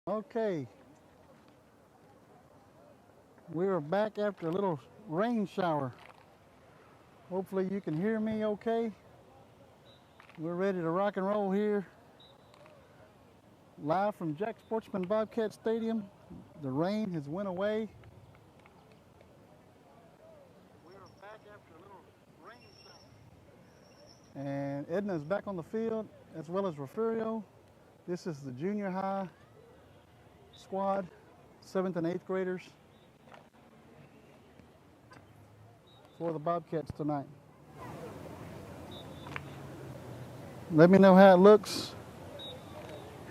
Okay, we are back after a little rain shower. Hopefully you can hear me okay. We're ready to rock and roll here. Live from Jack Sportsman Bobcat Stadium. The rain has went away. We are back after a little rain shower. And Edna is back on the field, as well as Refurio. This is the junior high squad, 7th and 8th graders for the Bobcats tonight. Let me know how it looks,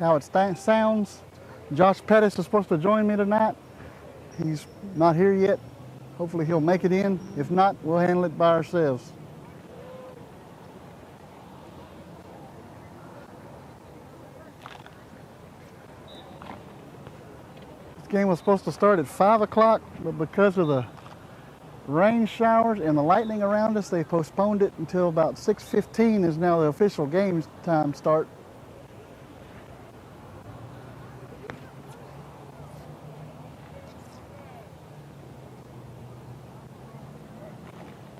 how it sounds. Josh Pettis is supposed to join me tonight. He's not here yet. Hopefully he'll make it in. If not, we'll handle it by ourselves. This game was supposed to start at 5 o'clock, but because of the rain showers and the lightning around us, they postponed it until about 6:15 is now the official game time start.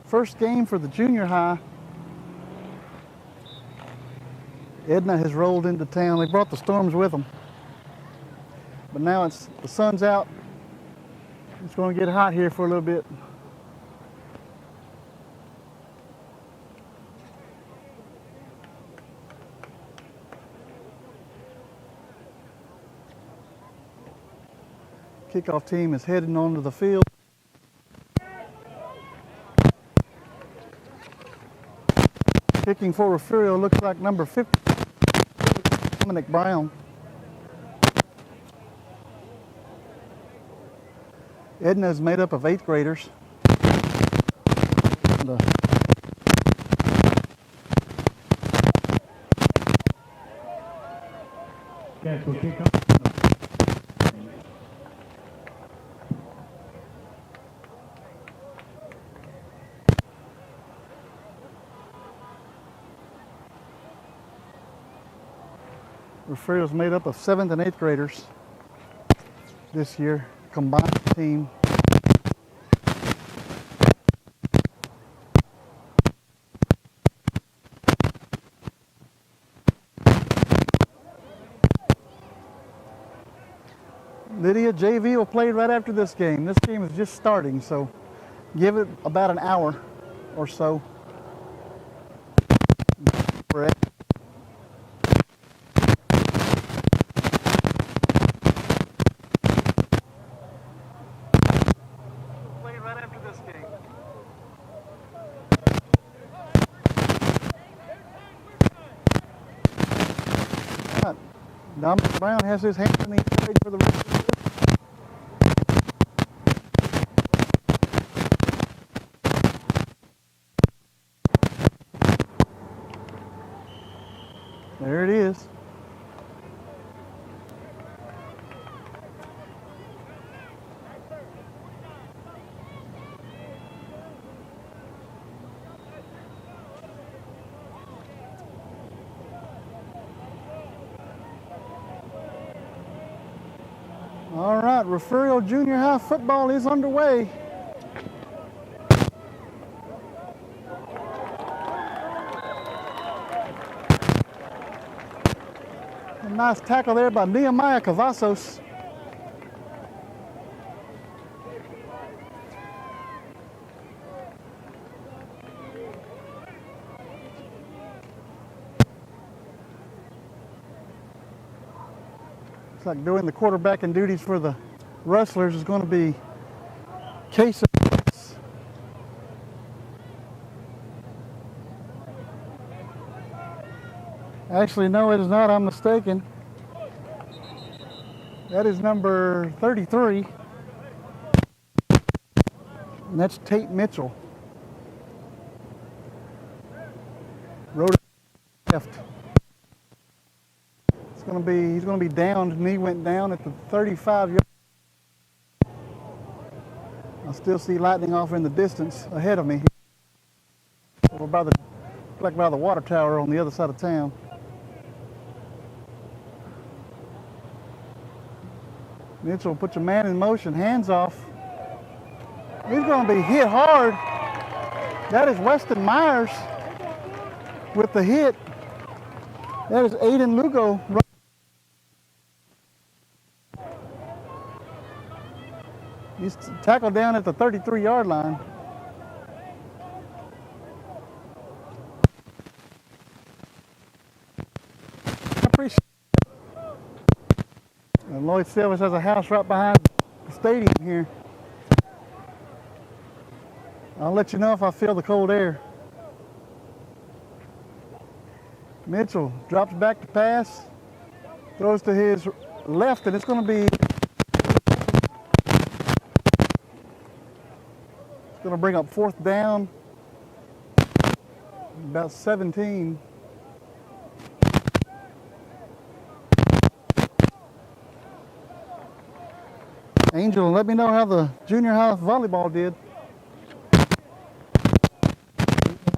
First game for the junior high. Edna has rolled into town. They brought the storms with them. But now the sun's out. It's going to get hot here for a little bit. Kickoff team is heading onto the field. Kicking for Refurio looks like number 50, Dominic Brown. Edna is made up of 8th graders. Refurio is made up of 7th and 8th graders this year, combined team. Lydia, JV will play right after this game. This game is just starting, so give it about an hour or so. Dominic Brown has his hand in the air for the rest of this. There it is. All right, Refurio Junior High football is underway. A nice tackle there by Nehemiah Cavazos. Looks like doing the quarterbacking duties for the Rustlers is going to be Casey. Actually, no, it is not. I'm mistaken. That is number 33. And that's Tate Mitchell. Rode left. He's going to be downed. Knee went down at the 35-yard. I still see lightning off in the distance ahead of me. We're by the water tower on the other side of town. Mitchell, put your man in motion, hands off. He's going to be hit hard. That is Weston Myers with the hit. That is Aiden Lugo. He's tackled down at the 33-yard line. I appreciate it. And Lloyd Silvers has a house right behind the stadium here. I'll let you know if I feel the cold air. Mitchell drops back to pass, throws to his left, and it's going to be going to bring up 4th down, about 17. Angel, let me know how the junior high volleyball did.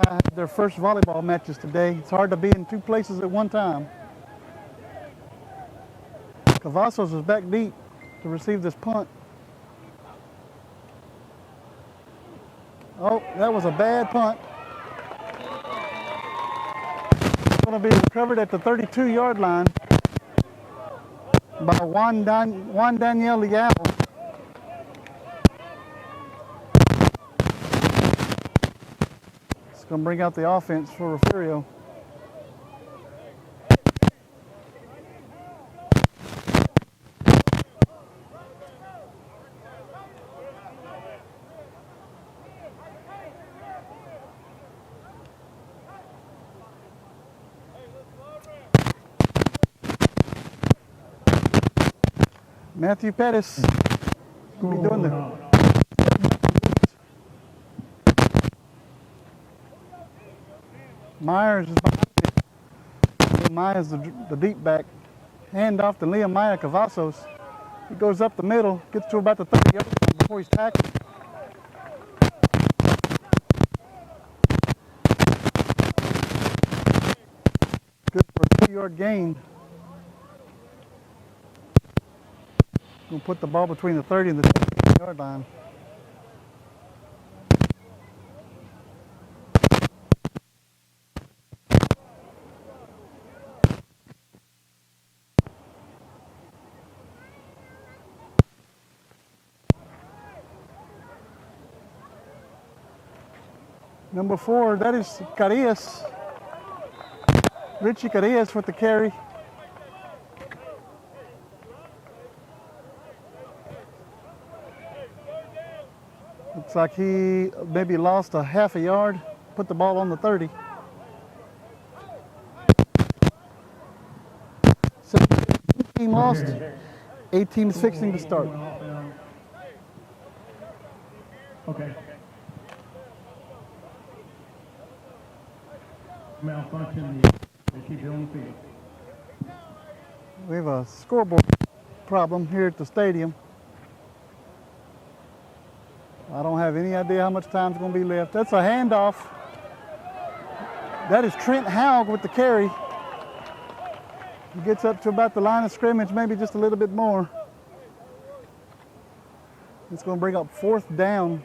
I had their first volleyball matches today. It's hard to be in 2 places at one time. Cavazos is back deep to receive this punt. Oh, that was a bad punt. It's going to be recovered at the 32-yard line by Juan Daniel Leal. It's going to bring out the offense for Refurio. Matthew Pettis will be doing the Myers is behind it. Myers the deep back. Hand off to Nehemiah Cavazos. He goes up the middle, gets to about the 30-yard line before he's tackled. Good for a 2-yard gain. We'll put the ball between the 30 and the 20-yard line. Number 4, that is Carillas. Richie Carillas with the carry. Looks like he maybe lost a half a yard, put the ball on the 30. So 18 lost, 18 is fixing to start. Okay. Malfunction, they keep you on the field. We have a scoreboard problem here at the stadium. I don't have any idea how much time's going to be left. That's a handoff. That is Trent Haug with the carry. He gets up to about the line of scrimmage, maybe just a little bit more. It's going to bring up 4th down,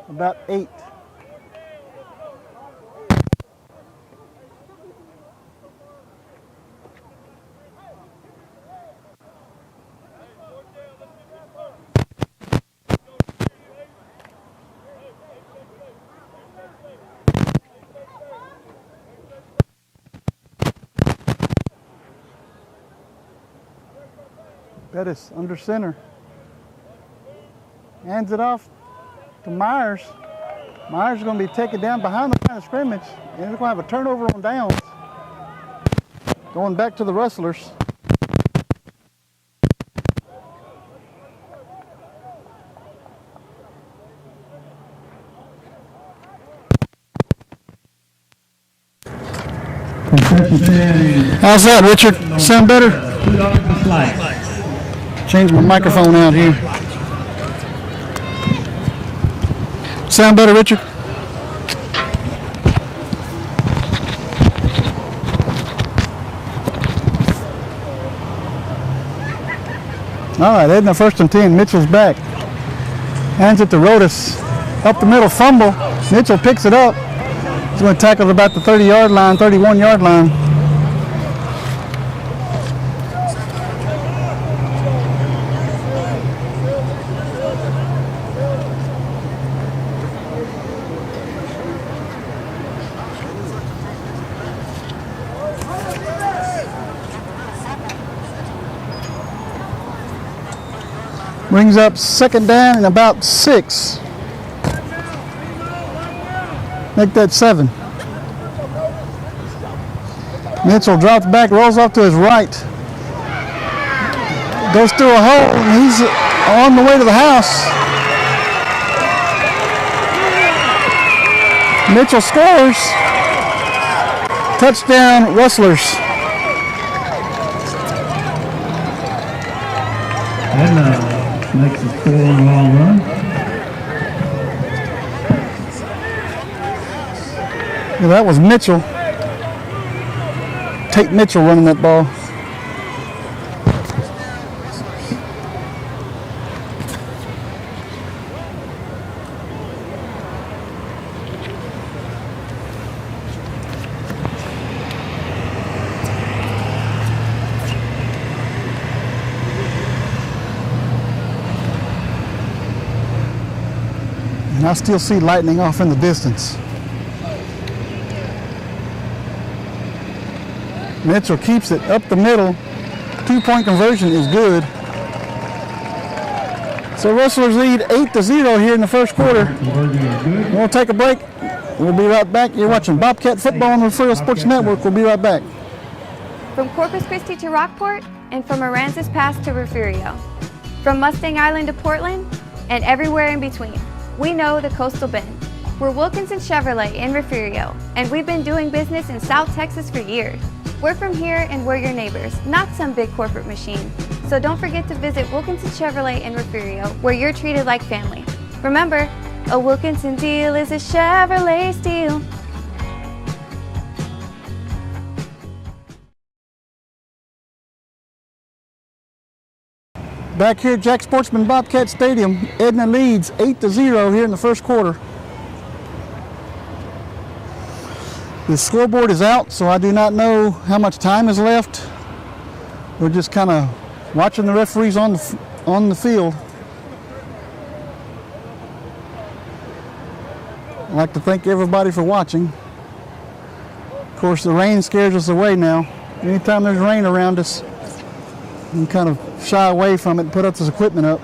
about 8. Pettis under center. Hands it off to Myers. Myers is going to be taken down behind the line of scrimmage, and we're going to have a turnover on downs. Going back to the Rustlers. How's that, Richard? Sound better? Change my microphone out here. Sound better, Richard? All right, Edna first and 10. Mitchell's back. Hands it to Rodas. Up the middle, fumble. Mitchell picks it up. He's going to tackle it about the 30-yard line, 31-yard line. Brings up second down and about 6. Make that 7. Mitchell drops back, rolls off to his right. Goes through a hole, and he's on the way to the house. Mitchell scores. Touchdown, Rustlers. Edna makes a 4-mile run. Yeah, that was Mitchell. Tate Mitchell running that ball. And I still see lightning off in the distance. Mitchell keeps it up the middle. 2-point conversion is good. So Rustlers lead 8-0 here in the first quarter. We'll take a break. We'll be right back. You're watching Bobcat football on the Refurio Sports Network. We'll be right back. From Corpus Christi to Rockport, and from Aransas Pass to Refurio. From Mustang Island to Portland, and everywhere in between. We know the Coastal Bend. We're Wilkinson Chevrolet in Refurio, and we've been doing business in South Texas for years. We're from here and we're your neighbors, not some big corporate machine. So don't forget to visit Wilkinson Chevrolet in Refurio, where you're treated like family. Remember, a Wilkinson deal is a Chevrolet steal. Back here at Jack Sportsman Bobcat Stadium, Edna leads 8-0 here in the first quarter. The scoreboard is out, so I do not know how much time is left. We're just kind of watching the referees on the field. I'd like to thank everybody for watching. Of course, the rain scares us away now. Anytime there's rain around us, we kind of shy away from it and put this equipment up.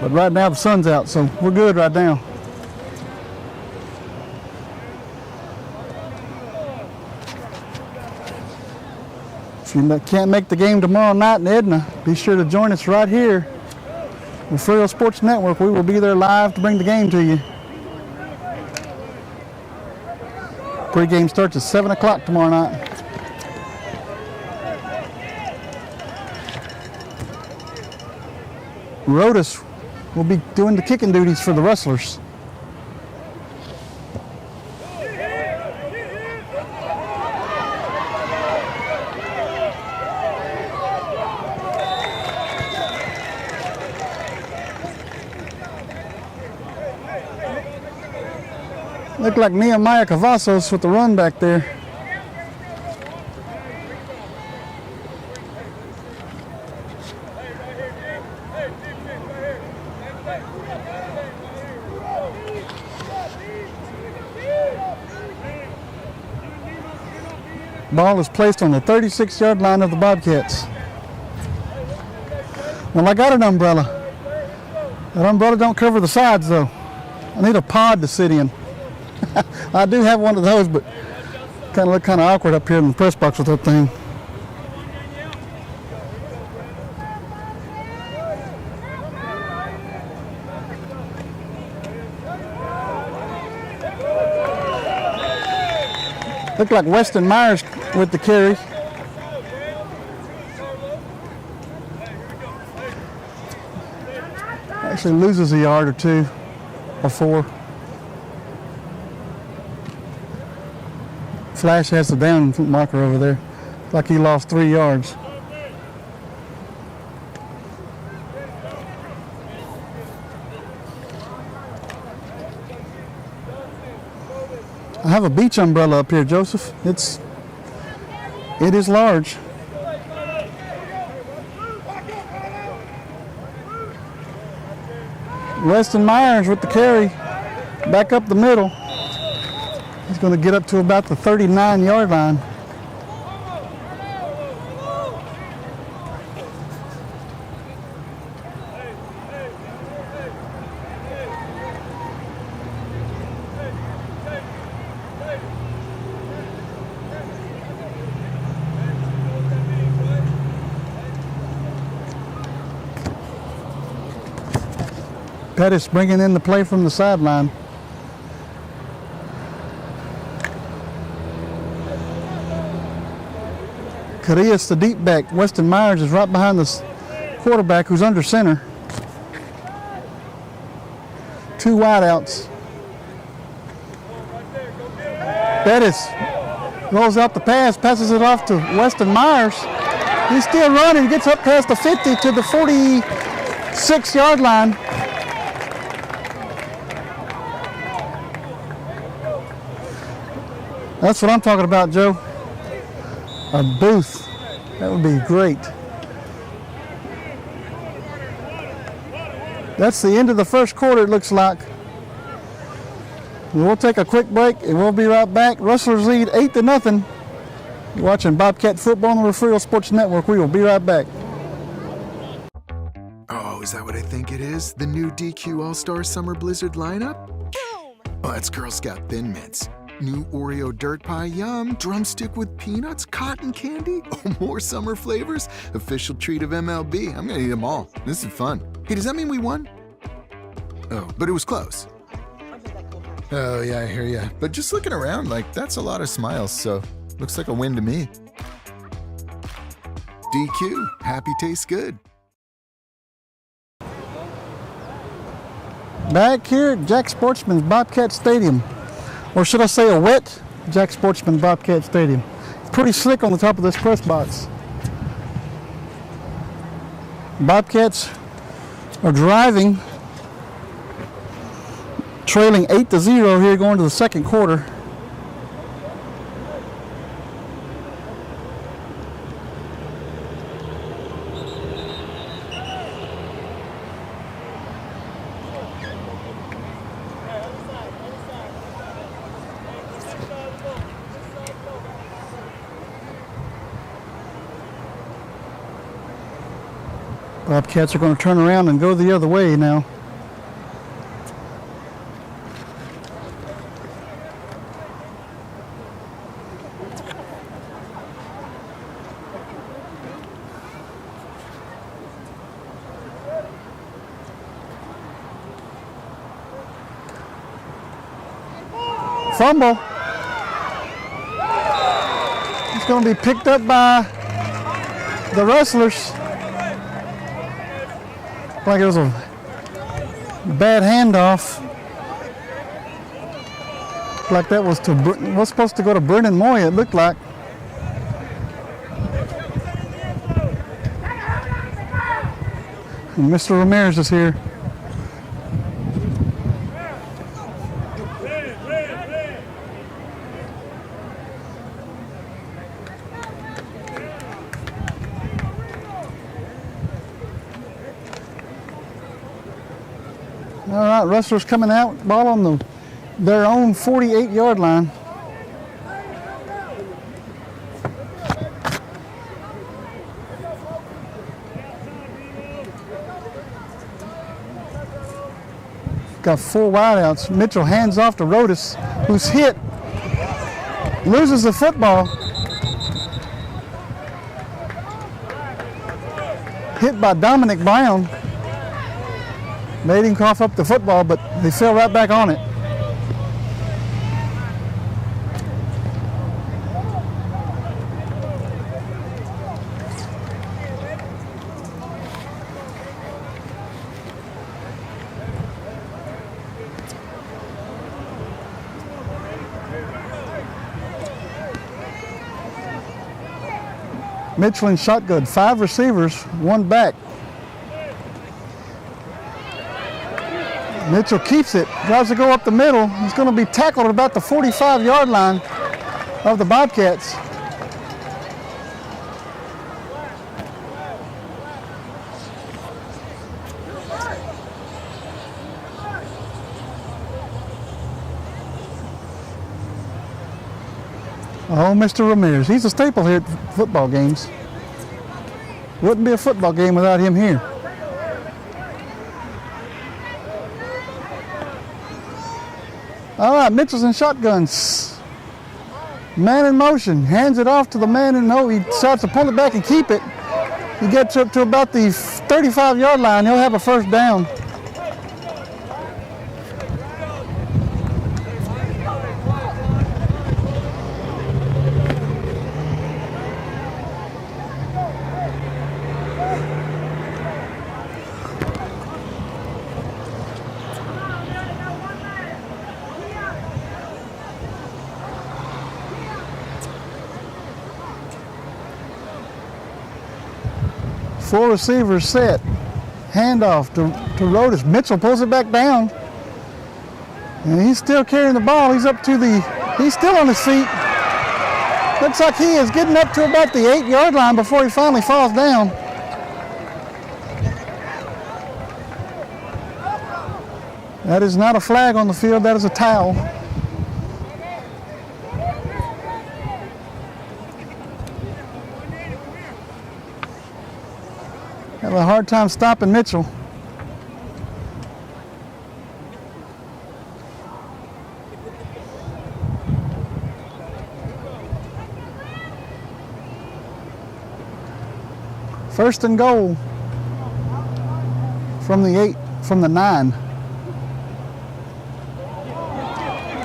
But right now the sun's out, so we're good right now. If you can't make the game tomorrow night in Edna, be sure to join us right here. Refurio Sports Network, we will be there live to bring the game to you. Pre-game starts at 7 o'clock tomorrow night. Rodas will be doing the kicking duties for the Rustlers. Look like Nehemiah Cavazos with the run back there. Ball is placed on the 36-yard line of the Bobcats. Well, I got an umbrella. That umbrella don't cover the sides, though. I need a pod to sit in. I do have one of those, but kind of look kind of awkward up here in the press box with that thing. Looked like Weston Myers with the carry. Actually loses a yard or 2 or 4. Flash has the down marker over there. Like he lost 3 yards. I have a beach umbrella up here, Joseph. It is large. Weston Myers with the carry, back up the middle. He's going to get up to about the 39-yard line. Pettis bringing in the play from the sideline. Carillas the deep back. Weston Myers is right behind the quarterback who's under center. Two wideouts. Pettis rolls out the pass, passes it off to Weston Myers. He's still running, gets up past the 50 to the 46-yard line. That's what I'm talking about, Joe. A booth. That would be great. That's the end of the first quarter, it looks like. We'll take a quick break and we'll be right back. Rustlers lead 8-0. You're watching Bobcat football on the Refurio Sports Network. We will be right back. Oh, is that what I think it is? The new DQ All-Star Summer Blizzard lineup? Oh, that's Girl Scout Thin Mints. New Oreo Dirt Pie, yum. Drumstick with peanuts, cotton candy. Oh, more summer flavors. Official treat of MLB. I'm gonna eat them all. This is fun. Hey, does that mean we won? Oh, but it was close. Oh, yeah, I hear ya. But just looking around, like, that's a lot of smiles, so looks like a win to me. DQ, happy tastes good. Back here at Jack Sportsman's Bobcat Stadium. Or should I say a wet Jack Sportsman Bobcat Stadium. Pretty slick on the top of this press box. Bobcats are driving, trailing 8-0 here going to the second quarter. Bobcats are going to turn around and go the other way now. Fumble. It's going to be picked up by the Rustlers. Like it was a bad handoff. Like that was supposed to go to Brennan Moy, it looked like. And Mr. Ramirez is here. All right, Rustlers coming out, ball on their own 48-yard line. Got four wideouts. Mitchell hands off to Rodas, who's hit, loses the football. Hit by Dominic Brown. Made him cough up the football, but he fell right back on it. Mitchell in shotgun, 5 receivers, 1 back. Mitchell keeps it, tries to go up the middle. He's going to be tackled at about the 45-yard line of the Bobcats. Oh, Mr. Ramirez. He's a staple here at football games. Wouldn't be a football game without him here. All right, Mitchell's in shotguns. Man in motion. Hands it off to the man in no. He decides to pull it back and keep it. He gets up to about the 35-yard line. He'll have a first down. Four receivers set. Handoff to Rodas. Mitchell pulls it back down. And he's still carrying the ball. He's still on his feet. Looks like he is getting up to about the 8-yard line before he finally falls down. That is not a flag on the field, that is a towel. Have a hard time stopping Mitchell. First and goal from the 9.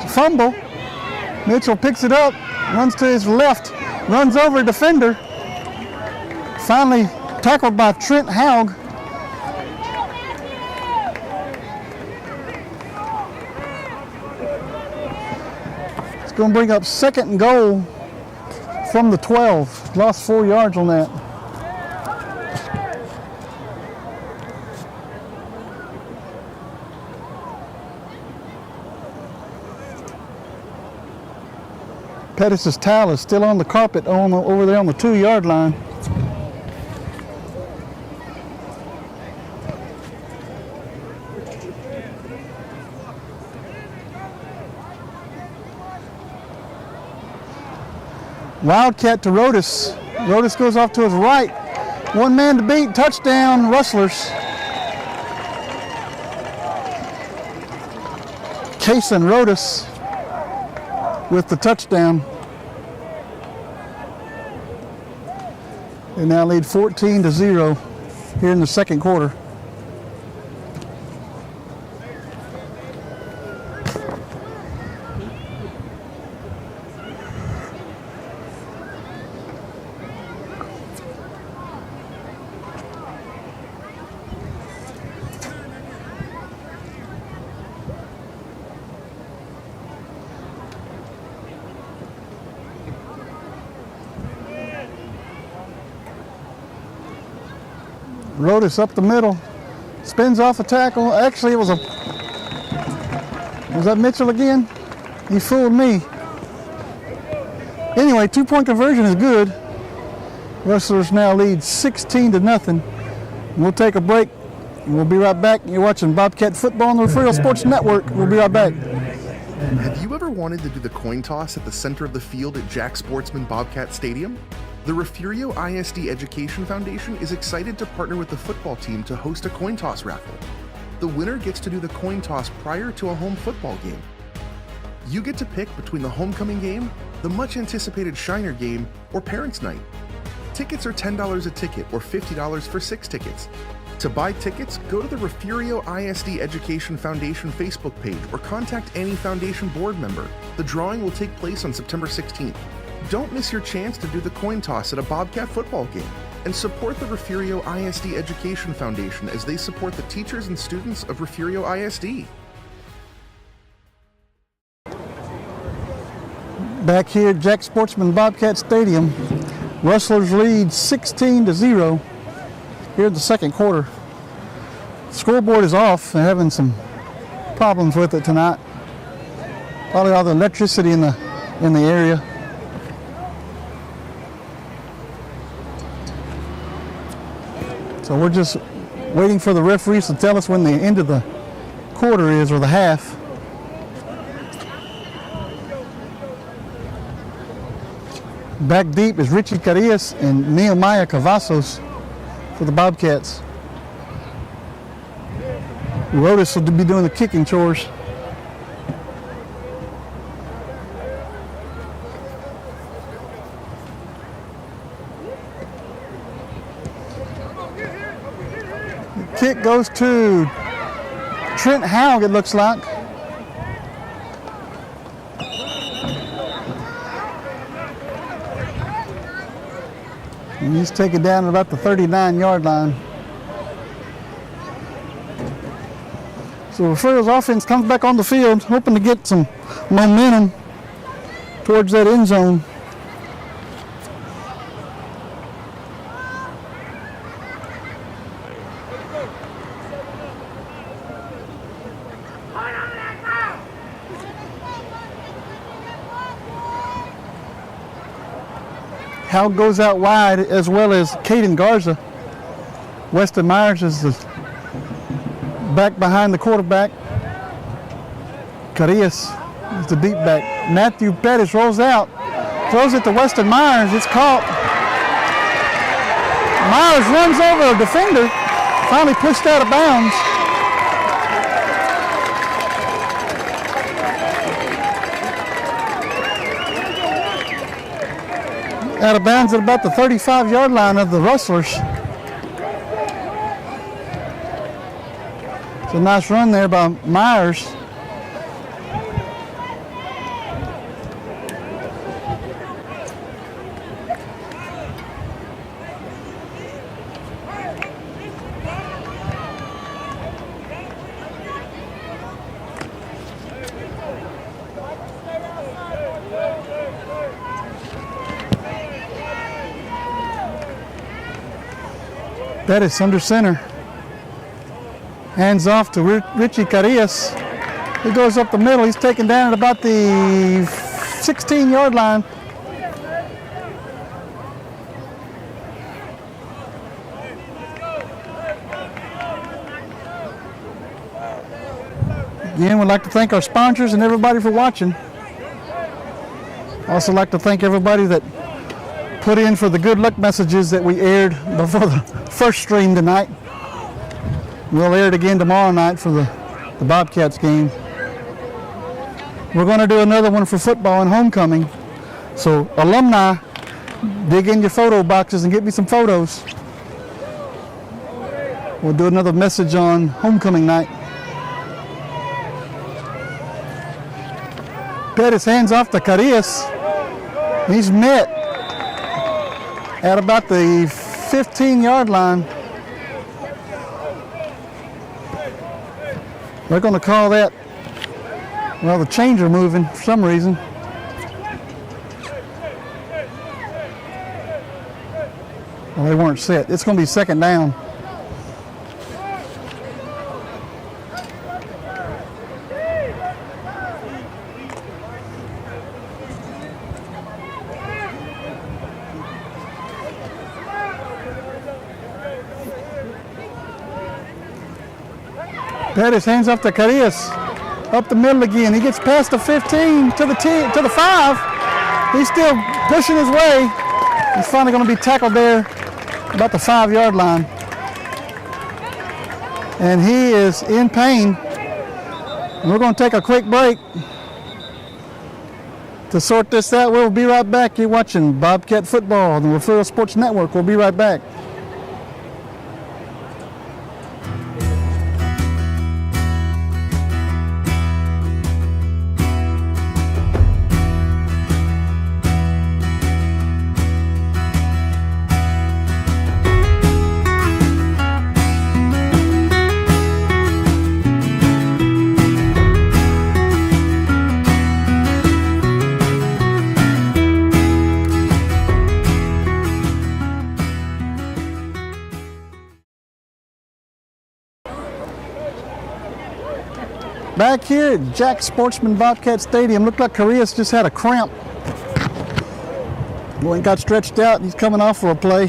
Fumble. Mitchell picks it up, runs to his left, runs over a defender. Finally tackled by Trent Haug. It's going to bring up second and goal from the 12. Lost 4 yards on that. Pettis' towel is still on the carpet over there on the 2-yard line. Wildcat to Rodas. Rodas goes off to his right. One man to beat. Touchdown, Rustlers. Cason Rodas with the touchdown. They now lead 14-0 here in the second quarter. Rodas up the middle, spins off a tackle. Actually, was that Mitchell again? He fooled me. Anyway, 2-point conversion is good. Rustlers now lead 16-0. We'll take a break. We'll be right back. You're watching Bobcat football on the Refurio Sports Network. We'll be right back. Have you ever wanted to do the coin toss at the center of the field at Jack Sportsman Bobcat Stadium? The Refurio ISD Education Foundation is excited to partner with the football team to host a coin toss raffle. The winner gets to do the coin toss prior to a home football game. You get to pick between the homecoming game, the much anticipated Shiner game, or Parents' Night. Tickets are $10 a ticket or $50 for 6 tickets. To buy tickets, go to the Refurio ISD Education Foundation Facebook page or contact any foundation board member. The drawing will take place on September 16th. Don't miss your chance to do the coin toss at a Bobcat football game and support the Refurio ISD Education Foundation as they support the teachers and students of Refurio ISD. Back here at Jack Sportsman Bobcat Stadium, Rustlers lead 16-0 here in the second quarter. The scoreboard is off. They're having some problems with it tonight. Probably all the electricity in the area. So we're just waiting for the referees to tell us when the end of the quarter is, or the half. Back deep is Richie Carillas and Nehemiah Cavazos for the Bobcats. Rodas will be doing the kicking chores. The kick goes to Trent Haug, it looks like. And he's taken down at about the 39-yard line. So Refurio's offense comes back on the field, hoping to get some momentum towards that end zone. Hal goes out wide, as well as Caden Garza. Weston Myers is the back behind the quarterback. Carillas is the deep back. Matthew Pettis rolls out, throws it to Weston Myers. It's caught. Myers runs over a defender, finally pushed out of bounds. Out of bounds at about the 35-yard line of the Rustlers. It's a nice run there by Myers. Pettis under center. Hands off to Richie Carillas. He goes up the middle. He's taken down at about the 16-yard line. Again, we'd like to thank our sponsors and everybody for watching. Also like to thank everybody that put in for the good luck messages that we aired before the first stream tonight. We'll air it again tomorrow night for the Bobcats game. We're going to do another one for football and homecoming. So alumni, dig in your photo boxes and get me some photos. We'll do another message on homecoming night. Pettis hands off to Carillas. He's met at about the 15-yard line. They're going to call that, well, the chains are moving for some reason. Well, they weren't set. It's going to be second down. Pettis hands off to Carillas. Up the middle again. He gets past the 15 to the 10, to the 5. He's still pushing his way. He's finally going to be tackled there about the 5-yard line. And he is in pain. And we're going to take a quick break to sort this out. We'll be right back. You're watching Bobcat Football on the Refurio Sports Network. We'll be right back. Back here at Jack Sportsman Bobcat Stadium, looked like Correa's just had a cramp. Boy, he got stretched out. He's coming off for a play.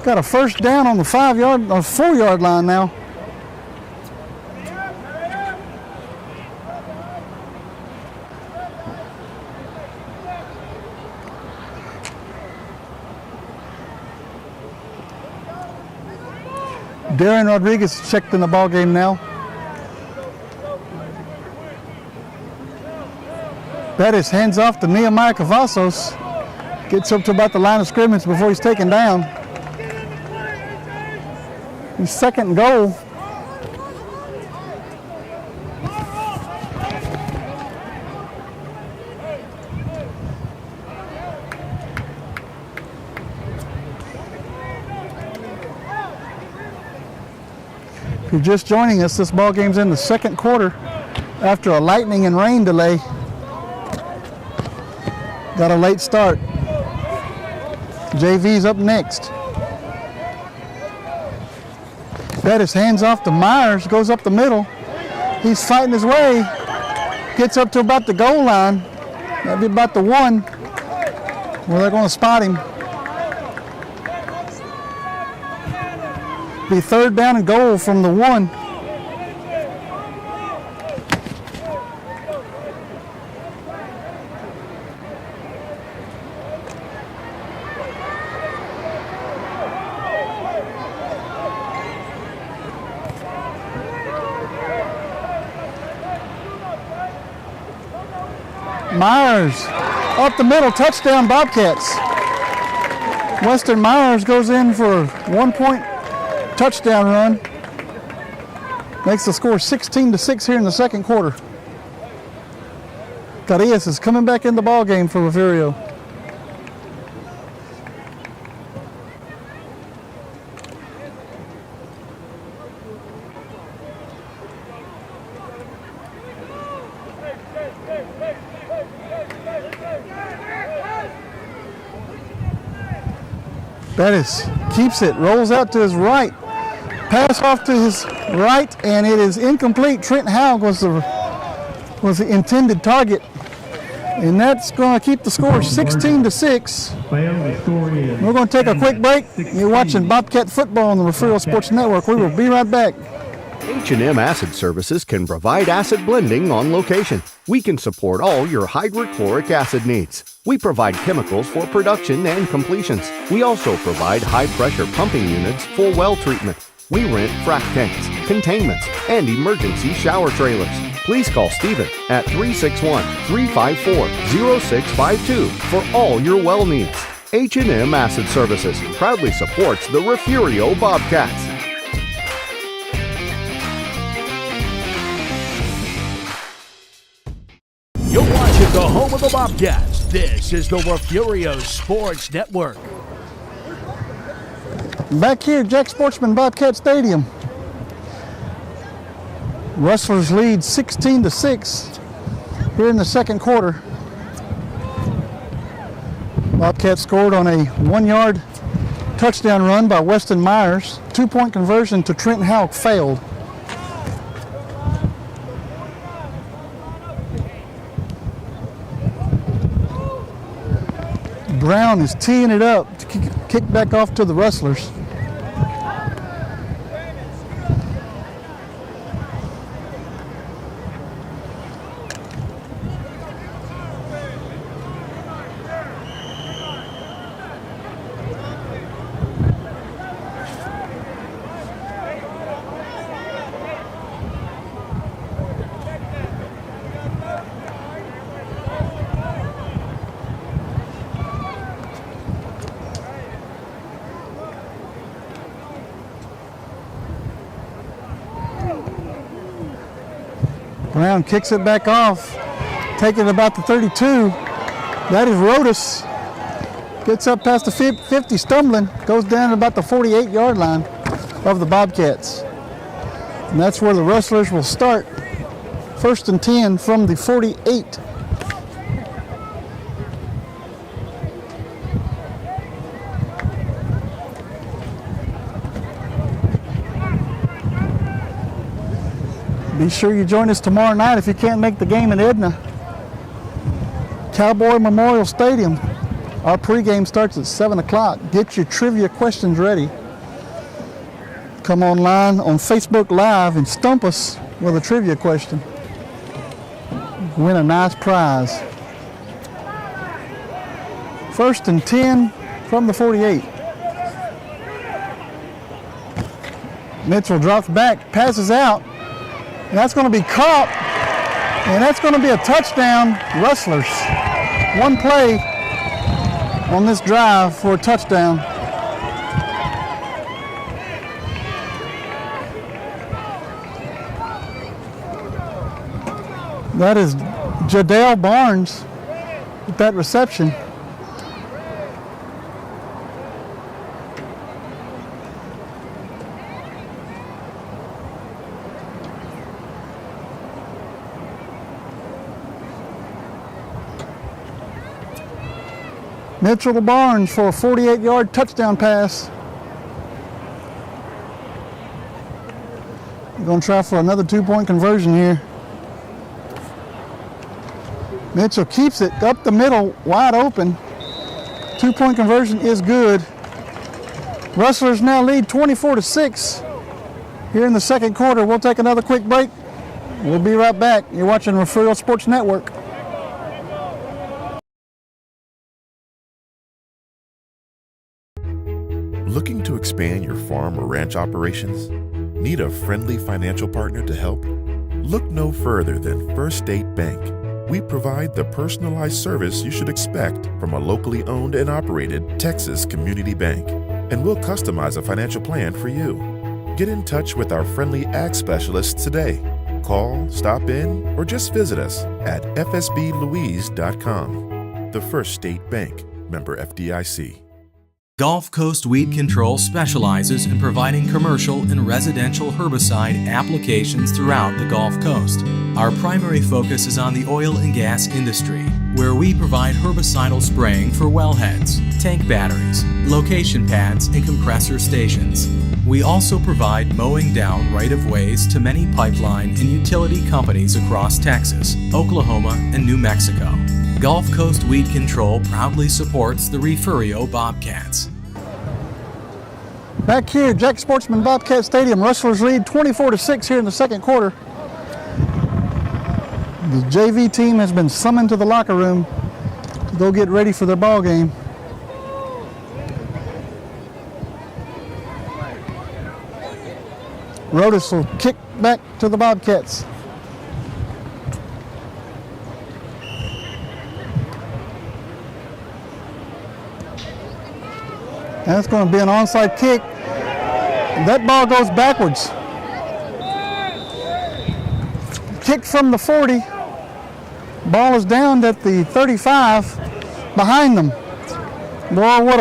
Got a first down on the 4-yard line now. Darren Rodriguez checked in the ball game now. Bettis hands off to Nehemiah Cavazos. Gets up to about the line of scrimmage before he's taken down. He's second and goal. If you're just joining us, this ball game's in the second quarter after a lightning and rain delay. Got a late start. JV's up next. Bettis hands off to Myers, goes up the middle. He's fighting his way. Gets up to about the goal line. That'd be about the 1 where they're going to spot him. Be third down and goal from the 1. Myers up the middle, touchdown Bobcats. Weston Myers goes in for a 1-point touchdown run. Makes the score 16-6 here in the second quarter. Carillas is coming back in the ball game for Refurio. Bettis keeps it, rolls out to his right. Pass off to his right, and it is incomplete. Trent Haug was the intended target. And that's going to keep the score 16-6. We're going to take a quick break. You're watching Bobcat football on the Refurio Sports Network. We will be right back. H&M Acid Services can provide acid blending on location. We can support all your hydrochloric acid needs. We provide chemicals for production and completions. We also provide high-pressure pumping units for well treatment. We rent frac tanks, containments, and emergency shower trailers. Please call Stephen at 361-354-0652 for all your well needs. H&M Acid Services proudly supports the Refurio Bobcats. You're watching the home of the Bobcats. This is the Refurio Sports Network. Back here at Jack Sportsman Bobcat Stadium. Rustlers lead 16-6 here in the second quarter. Bobcats scored on a 1-yard touchdown run by Weston Myers. 2-point conversion to Trent Haug failed. Brown is teeing it up to kick back off to the Rustlers. Brown kicks it back off, taking about the 32. That is Rodas. Gets up past the 50, stumbling, goes down about the 48-yard line of the Bobcats. And that's where the Rustlers will start. 1st and 10 from the 48. Be sure you join us tomorrow night if you can't make the game in Edna. Cowboy Memorial Stadium. Our pregame starts at 7 o'clock. Get your trivia questions ready. Come online on Facebook Live and stump us with a trivia question. Win a nice prize. 1st and 10 from the 48. Mitchell drops back, passes out, and that's going to be caught, and that's going to be a touchdown, Rustlers. One play on this drive for a touchdown. That is Jadale Barnes with that reception. Mitchell to Barnes for a 48-yard touchdown pass. We're going to try for another 2-point conversion here. Mitchell keeps it up the middle, wide open. 2-point conversion is good. Rustlers now lead 24-6 here in the second quarter. We'll take another quick break. We'll be right back. You're watching Refurio Sports Network. Looking to expand your farm or ranch operations? Need a friendly financial partner to help? Look no further than First State Bank. We provide the personalized service you should expect from a locally owned and operated Texas community bank, and we'll customize a financial plan for you. Get in touch with our friendly ag specialists today. Call, stop in, or just visit us at fsblouise.com. The First State Bank, member FDIC. Gulf Coast Weed Control specializes in providing commercial and residential herbicide applications throughout the Gulf Coast. Our primary focus is on the oil and gas industry, where we provide herbicidal spraying for wellheads, tank batteries, location pads, and compressor stations. We also provide mowing down right-of-ways to many pipeline and utility companies across Texas, Oklahoma, and New Mexico. Gulf Coast Weed Control proudly supports the Refurio Bobcats. Back here at Jack Sportsman Bobcat Stadium, Rustlers lead 24-6 here in the second quarter. The JV team has been summoned to the locker room to go get ready for their ball game. Rodas will kick back to the Bobcats. That's going to be an onside kick. That ball goes backwards. Kick from the 40. Ball is down at the 35 behind them. Boy, what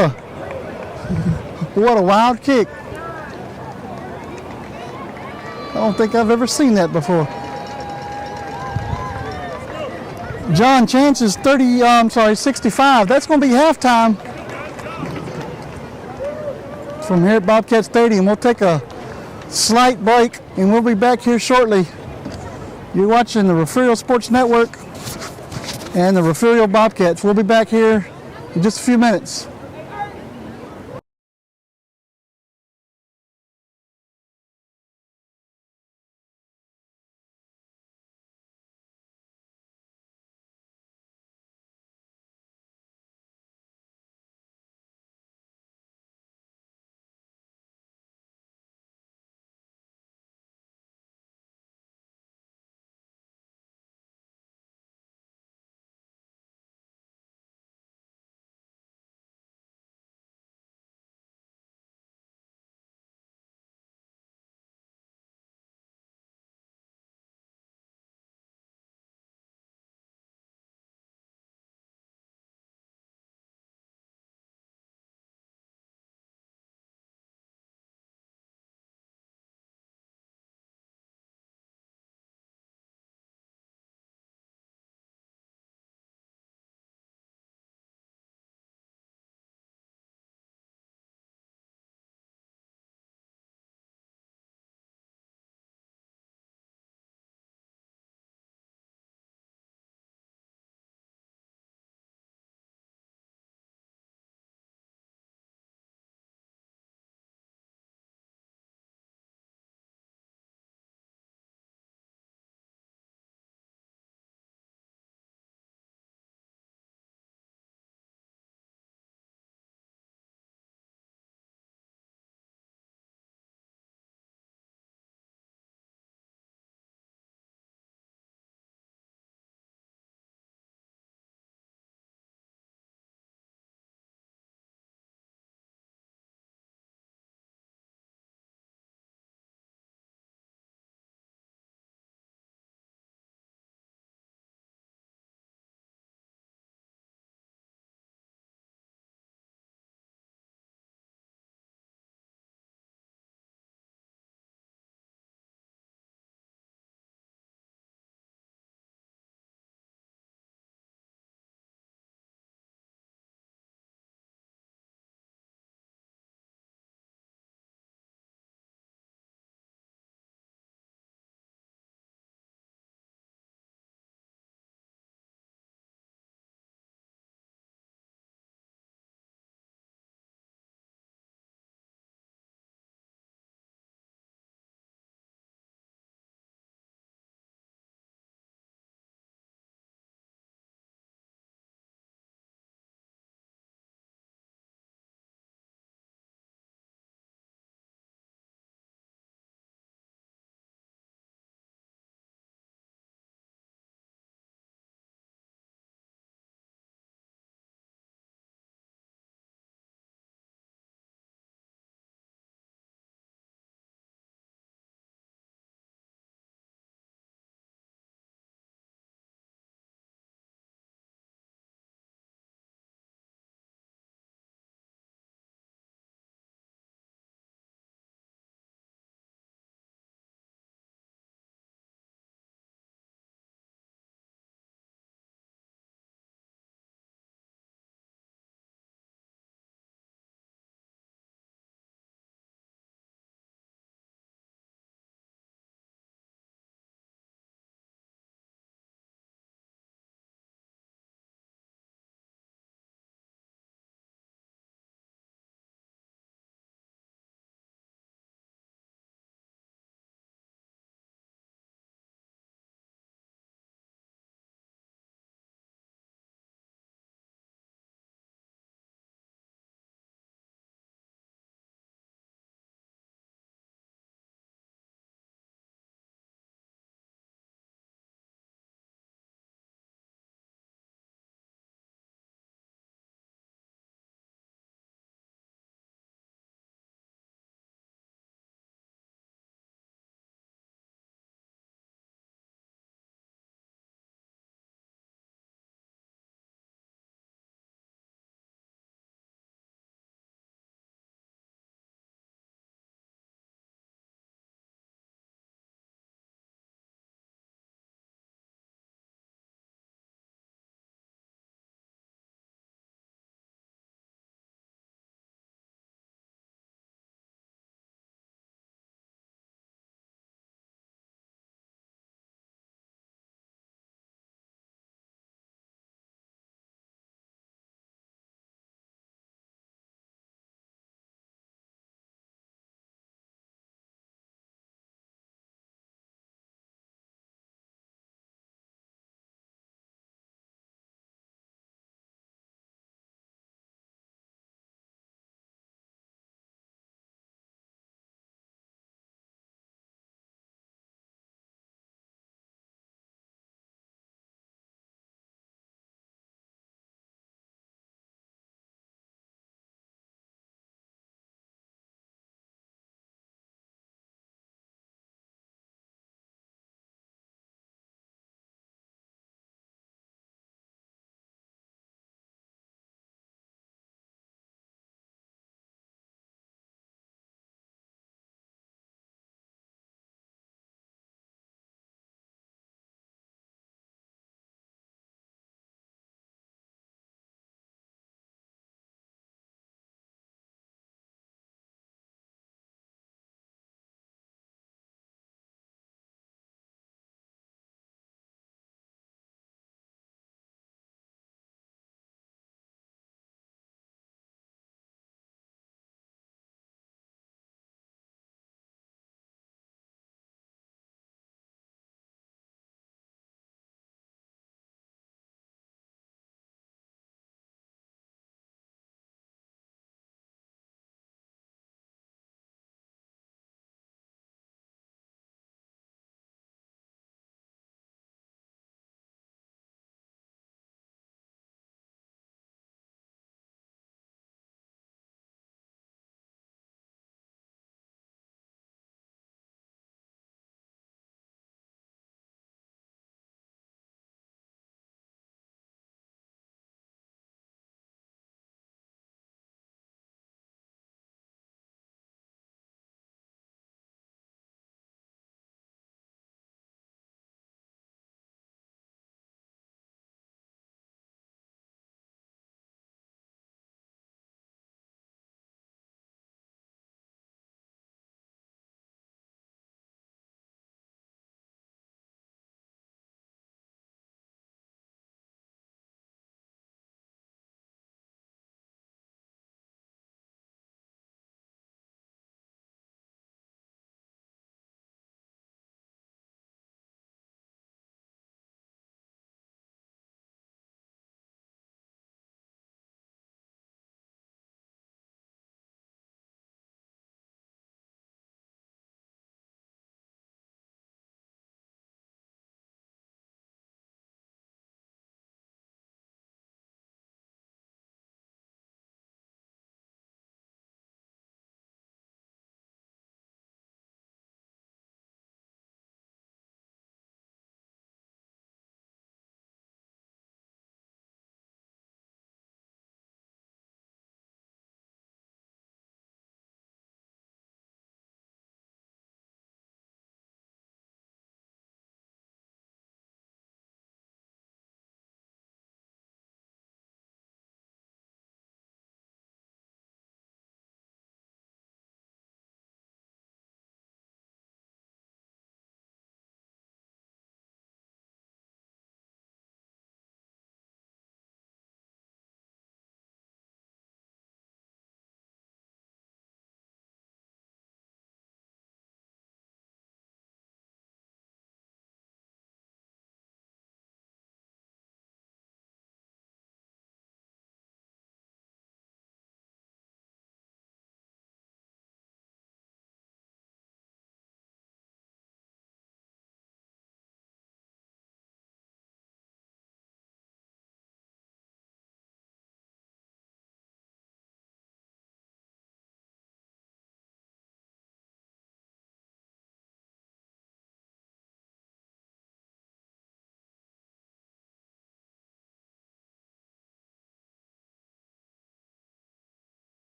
a wild kick. I don't think I've ever seen that before. John Chance's 65. That's going to be halftime. From here at Bobcat Stadium. We'll take a slight break and we'll be back here shortly. You're watching the Refurio Sports Network and the Refurio Bobcats. We'll be back here in just a few minutes.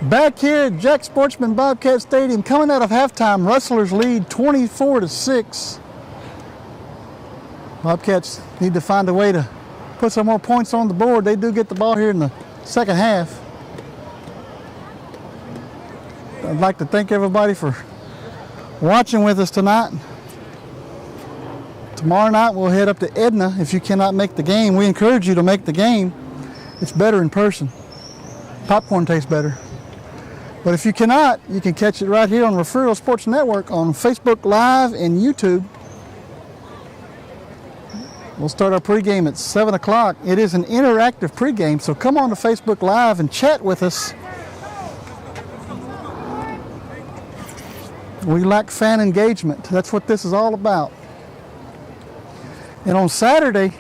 Back here at Jack Sportsman Bobcat Stadium, coming out of halftime, Rustlers lead 24-6. Bobcats need to find a way to put some more points on the board. They do get the ball here in the second half. I'd like to thank everybody for watching with us tonight. Tomorrow night we'll head up to Edna. If you cannot make the game, we encourage you to make the game. It's better in person. Popcorn tastes better. But if you cannot, you can catch it right here on Refurio Sports Network on Facebook Live and YouTube. We'll start our pregame at 7 o'clock. It is an interactive pregame, so come on to Facebook Live and chat with us. We lack fan engagement. That's what this is all about. And on Saturday,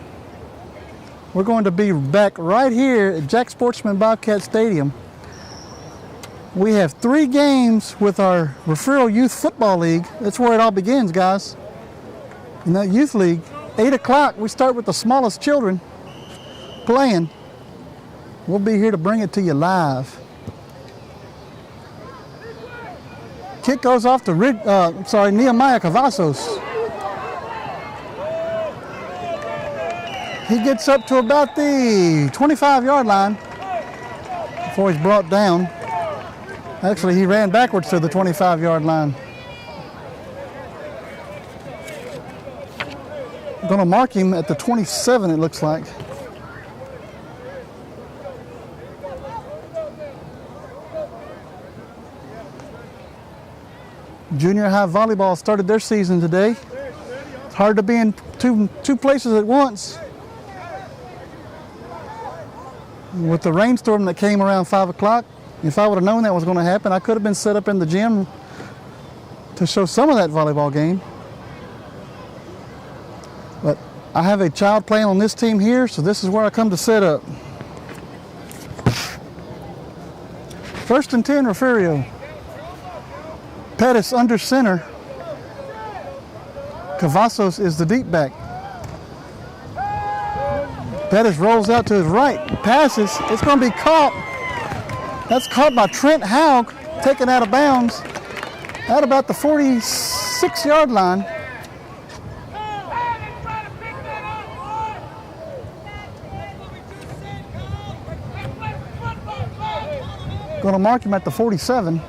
we're going to be back right here at Jack Sportsman Bobcat Stadium. We have 3 games with our Refurio Youth Football League. That's where it all begins, guys. In that youth league, 8 o'clock, we start with the smallest children playing. We'll be here to bring it to you live. Kick goes off to Nehemiah Cavazos. He gets up to about the 25-yard line before he's brought down. Actually, he ran backwards to the 25-yard line. I'm going to mark him at the 27, it looks like. Junior high volleyball started their season today. It's hard to be in two places at once. With the rainstorm that came around 5 o'clock, if I would have known that was going to happen, I could have been set up in the gym to show some of that volleyball game. But I have a child playing on this team here, so this is where I come to set up. 1st and 10, Refurio. Pettis under center. Cavazos is the deep back. Pettis rolls out to his right, passes. It's going to be caught. That's caught by Trent Haug, taken out of bounds at about the 46-yard line. Going to mark him at the 47.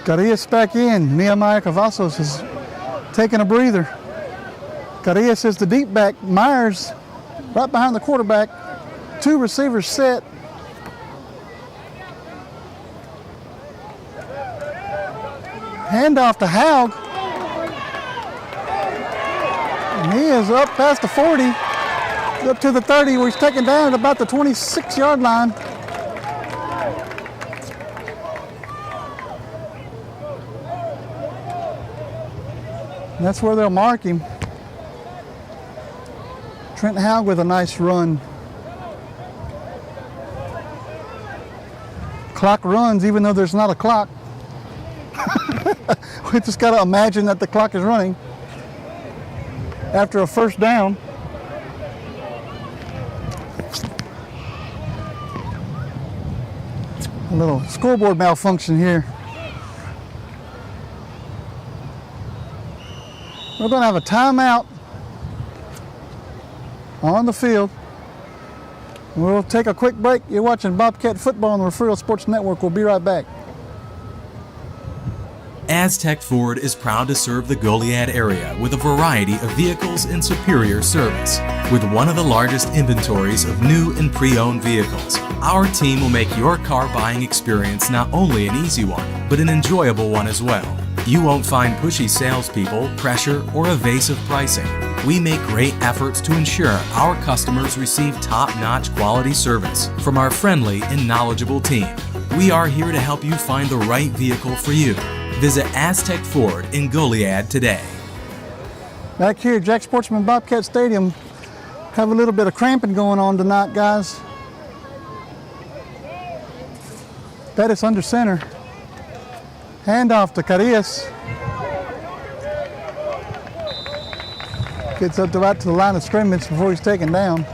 Carillas back in. Nehemiah Cavazos is taking a breather. Carillas is the deep back. Myers right behind the quarterback. 2 receivers set. Handoff to Haug. And he is up past the 40, up to the 30, where he's taken down at about the 26-yard line. And that's where they'll mark him. Trent Haug with a nice run. Clock runs even though there's not a clock. We just got to imagine that the clock is running after a first down. A little scoreboard malfunction here. We're going to have a timeout on the field. We'll take a quick break. You're watching Bobcat football on the Refurio Sports Network. We'll be right back. Aztec Ford is proud to serve the Goliad area with a variety of vehicles and superior service. With one of the largest inventories of new and pre-owned vehicles, our team will make your car buying experience not only an easy one, but an enjoyable one as well. You won't find pushy salespeople, pressure, or evasive pricing. We make great efforts to ensure our customers receive top-notch quality service from our friendly and knowledgeable team. We are here to help you find the right vehicle for you. Visit Aztec Ford in Goliad today. Back here at Jack Sportsman Bobcat Stadium, have a little bit of cramping going on tonight, guys. Pettis under center. Handoff to Carillas. Gets up to right to the line of scrimmage before he's taken down.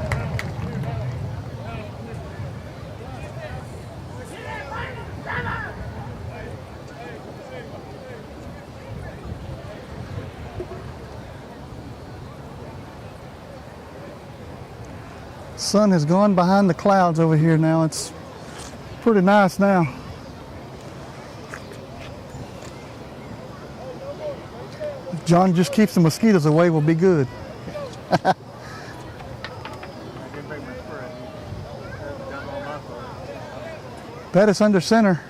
Sun has gone behind the clouds over here now. It's pretty nice now. If John just keeps the mosquitoes away, we'll be good. Pettis under center.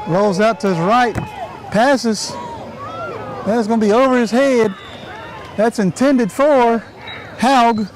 Rolls out to his right. Passes. That is going to be over his head. That's intended for Haug.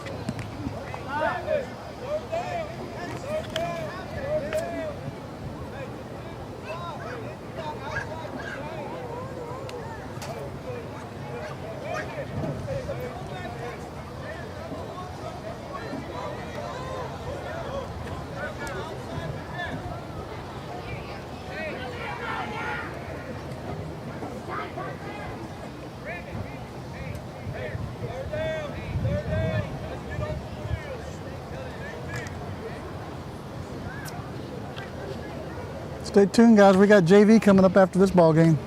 Stay tuned, guys. We got JV coming up after this ball game.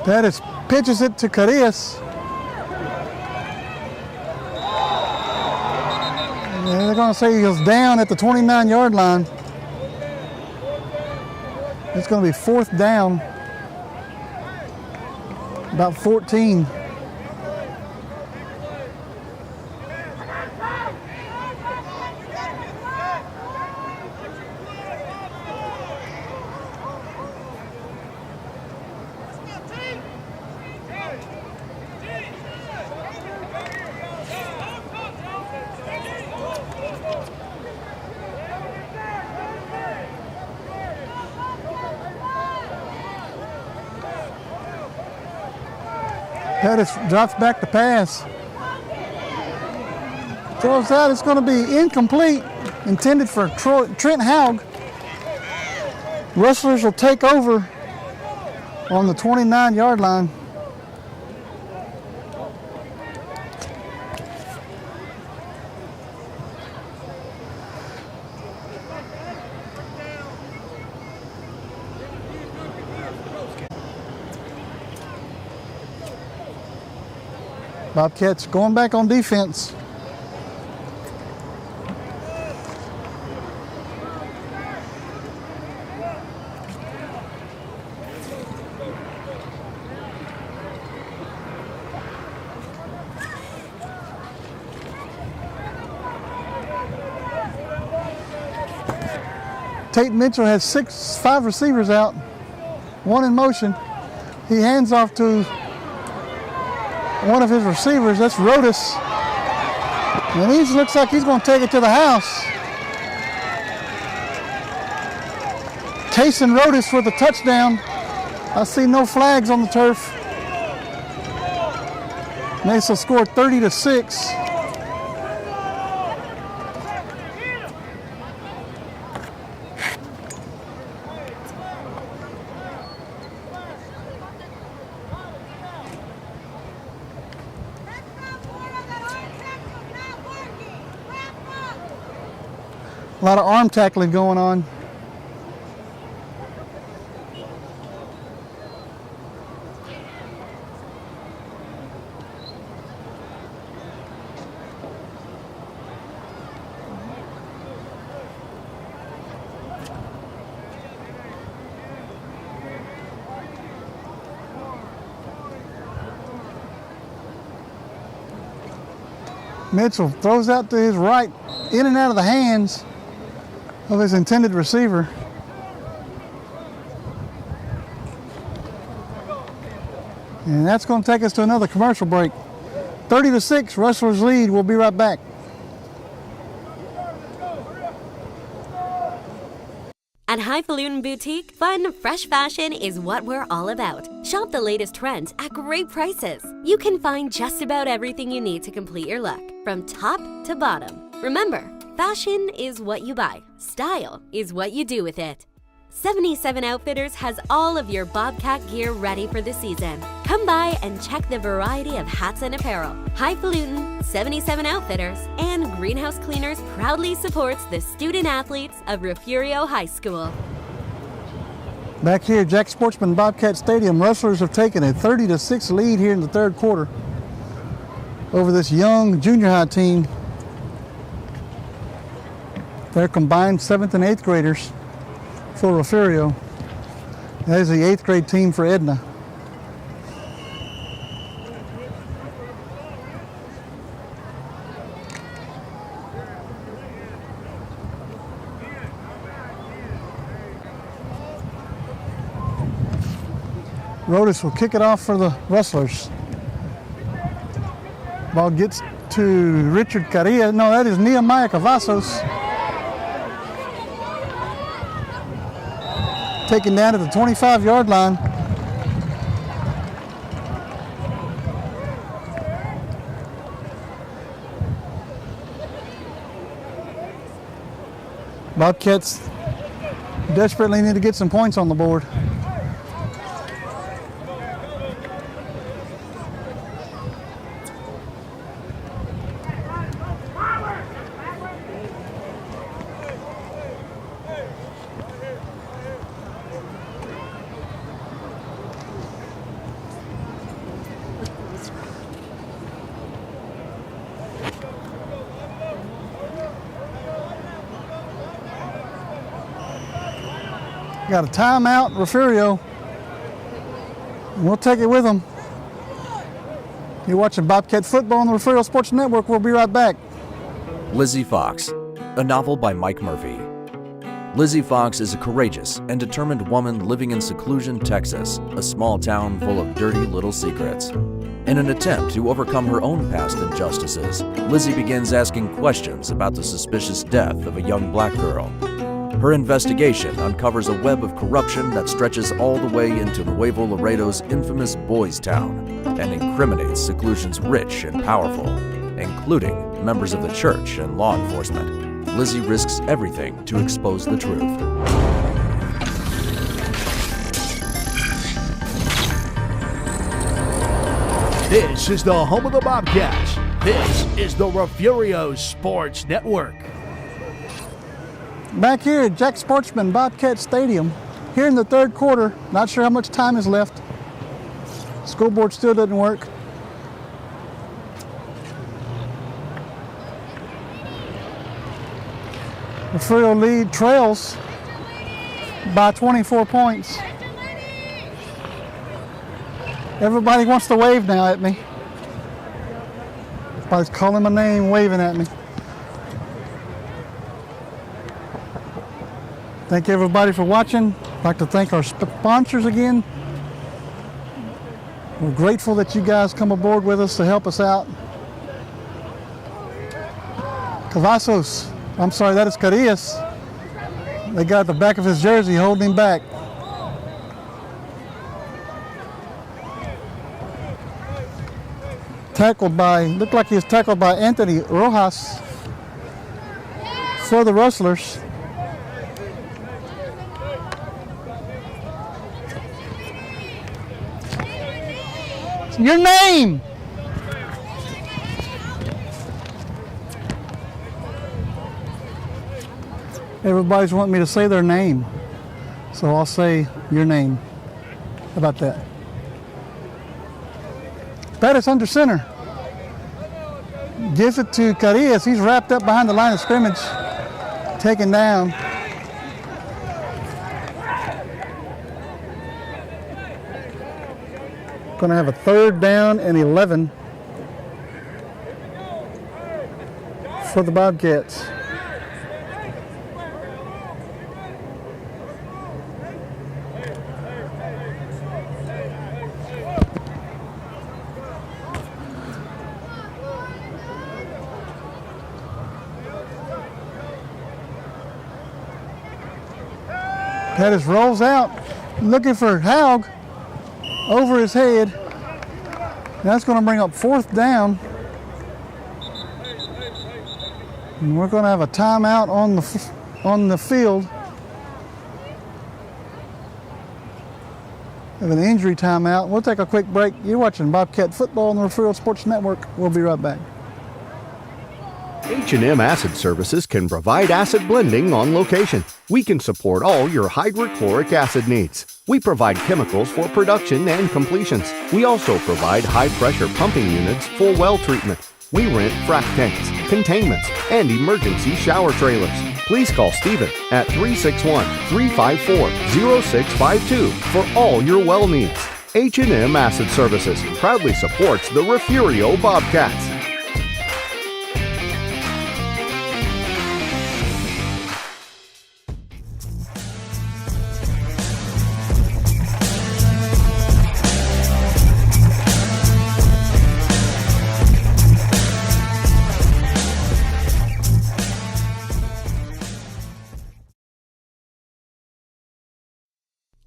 Pettis pitches it to Carias. Yeah, they're going to say he goes down at the 29-yard line. It's going to be 4th down. About 14. Pettis drops back to pass. Throws out, it's going to be incomplete. Intended for Trent Haug. Rustlers will take over on the 29-yard line. Bobcats going back on defense. Tate Mitchell has 5 receivers out, 1 in motion. He hands off to one of his receivers, that's Rodas. And he looks like he's going to take it to the house. Tayson Rodas with a touchdown. I see no flags on the turf. Mesa scored 30-6. A lot of arm tackling going on. Mitchell throws out to his right, in and out of the hands of his intended receiver. And that's going to take us to another commercial break. 30-6, Rustlers lead. We'll be right back. At Highfalutin Boutique, fun, fresh fashion is what we're all about. Shop the latest trends at great prices. You can find just about everything you need to complete your look, from top to bottom. Remember, fashion is what you buy. Style is what you do with it. 77 Outfitters has all of your Bobcat gear ready for the season. Come by and check the variety of hats and apparel. Highfalutin, 77 Outfitters, and Greenhouse Cleaners proudly supports the student athletes of Refurio High School. Back here at Jack Sportsman Bobcat Stadium, Rustlers have taken a 30-6 lead here in the third quarter over this young junior high team. They're combined 7th and 8th graders for Refurio. That is the 8th grade team for Edna. Rodas will kick it off for the Rustlers. Ball gets to Richard Carilla. No, that is Nehemiah Cavazos. Taken down to the 25-yard line. Bobcats desperately need to get some points on the board. Got a timeout, Refurio. We'll take it with them. You're watching Bobcat football on the Refurio Sports Network. We'll be right back. Lizzie Fox, a novel by Mike Murphy. Lizzie Fox is a courageous and determined woman living in Seclusion, Texas, a small town full of dirty little secrets. In an attempt to overcome her own past injustices, Lizzie begins asking questions about the suspicious death of a young black girl. Her investigation uncovers a web of corruption that stretches all the way into Nuevo Laredo's infamous Boys Town and incriminates Seclusion's rich and powerful, including members of the church and law enforcement. Lizzie risks everything to expose the truth. This is the home of the Bobcats. This is the Refurio Sports Network. Back here at Jack Sportsman Bobcat Stadium, here in the third quarter, not sure how much time is left. School board still doesn't work. Refurio lead trails by 24 points. Everybody wants to wave now at me. Everybody's calling my name, waving at me. Thank everybody for watching. I'd like to thank our sponsors again. We're grateful that you guys come aboard with us to help us out. Cavazos, I'm sorry, that is Carillas. They got the back of his jersey holding him back. Looked like he was tackled by Anthony Rojas for the Rustlers. Your name! Everybody's wanting me to say their name, so I'll say your name. How about that? Pettis under center. Gives it to Carillas. He's wrapped up behind the line of scrimmage. Taken down. Going to have a 3rd down and 11 for the Bobcats. Pettis rolls out, looking for Haug. Over his head. That's going to bring up 4th down. And we're going to have a timeout on the field. We have an injury timeout. We'll take a quick break. You're watching Bobcat Football on the Refurio Sports Network. We'll be right back. H&M Acid Services can provide acid blending on location. We can support all your hydrochloric acid needs. We provide chemicals for production and completions. We also provide high-pressure pumping units for well treatment. We rent frac tanks, containments, and emergency shower trailers. Please call Stephen at 361-354-0652 for all your well needs. H&M Acid Services proudly supports the Refurio Bobcats.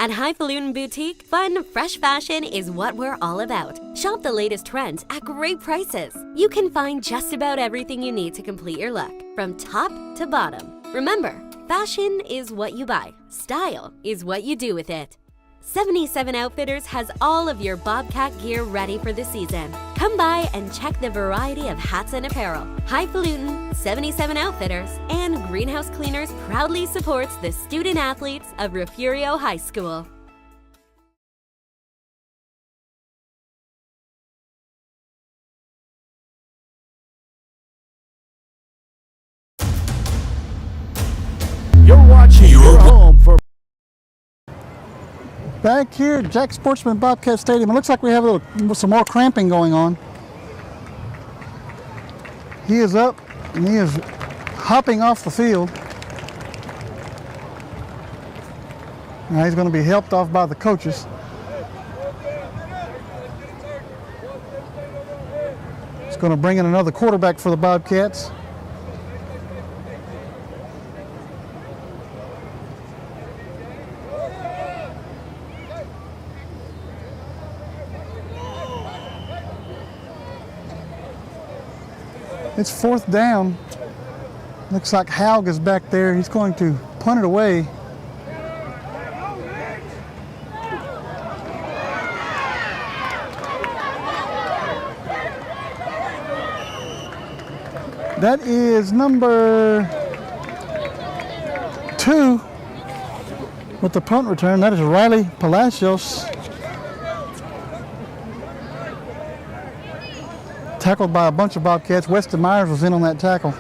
At Highfalutin Boutique, fun, fresh fashion is what we're all about. Shop the latest trends at great prices. You can find just about everything you need to complete your look, from top to bottom. Remember, fashion is what you buy. Style is what you do with it. 77 Outfitters has all of your Bobcat gear ready for the season. Come by and check the variety of hats and apparel. Highfalutin, 77 Outfitters, and Greenhouse Cleaners proudly supports the student athletes of Refurio High School. You're watching your home for Back here at Jack Sportsman Bobcat Stadium, it looks like we have some more cramping going on. He is up and he is hopping off the field. Now he's going to be helped off by the coaches. He's going to bring in another quarterback for the Bobcats. It's fourth down. Looks like Haug is back there. He's going to punt it away. That is number 2 with the punt return. That is Riley Palacios. Tackled by a bunch of Bobcats. Weston Myers was in on that tackle.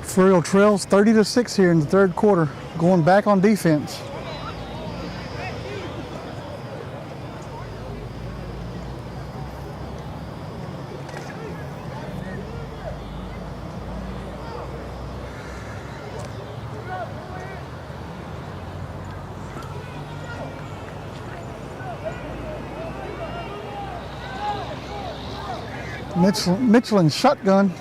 Refurio trails 30-6 here in the third quarter, going back on defense. Michelin shotgun.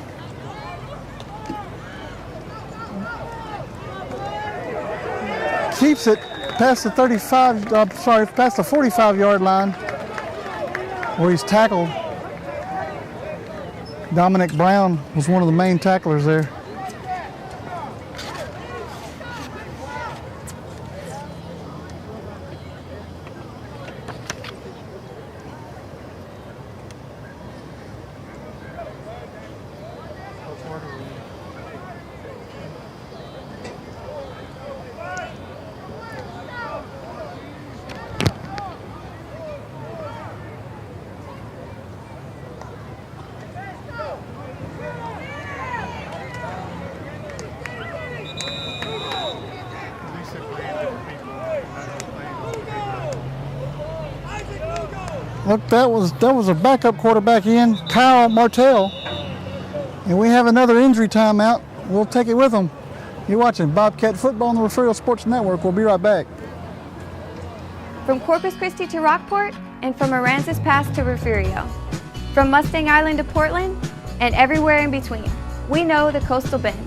Keeps it past the 45-yard line where he's tackled. Dominic Brown was one of the main tacklers there. Look, that was a backup quarterback in, Kyle Martell. And we have another injury timeout. We'll take it with them. You're watching Bobcat Football on the Refurio Sports Network. We'll be right back. From Corpus Christi to Rockport, and from Aransas Pass to Refugio. From Mustang Island to Portland, and everywhere in between. We know the Coastal Bend.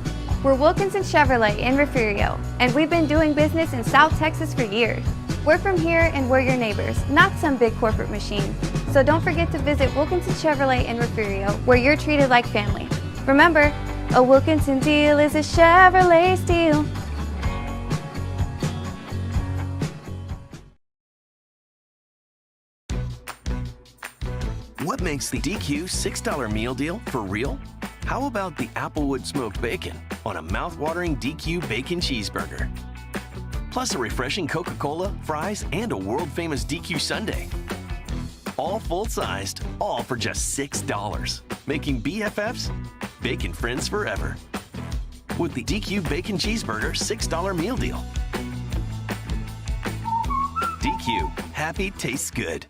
We're Wilkinson Chevrolet in Refugio, and we've been doing business in South Texas for years. We're from here and we're your neighbors, not some big corporate machine. So don't forget to visit Wilkinson Chevrolet in Refurio, where you're treated like family. Remember, a Wilkinson deal is a Chevrolet steal. What makes the DQ $6 meal deal for real? How about the Applewood smoked bacon on a mouth-watering DQ bacon cheeseburger? Plus a refreshing Coca-Cola, fries, and a world-famous DQ sundae. All full-sized, all for just $6. Making BFFs bacon friends forever. With the DQ Bacon Cheeseburger $6 meal deal. DQ, happy tastes good.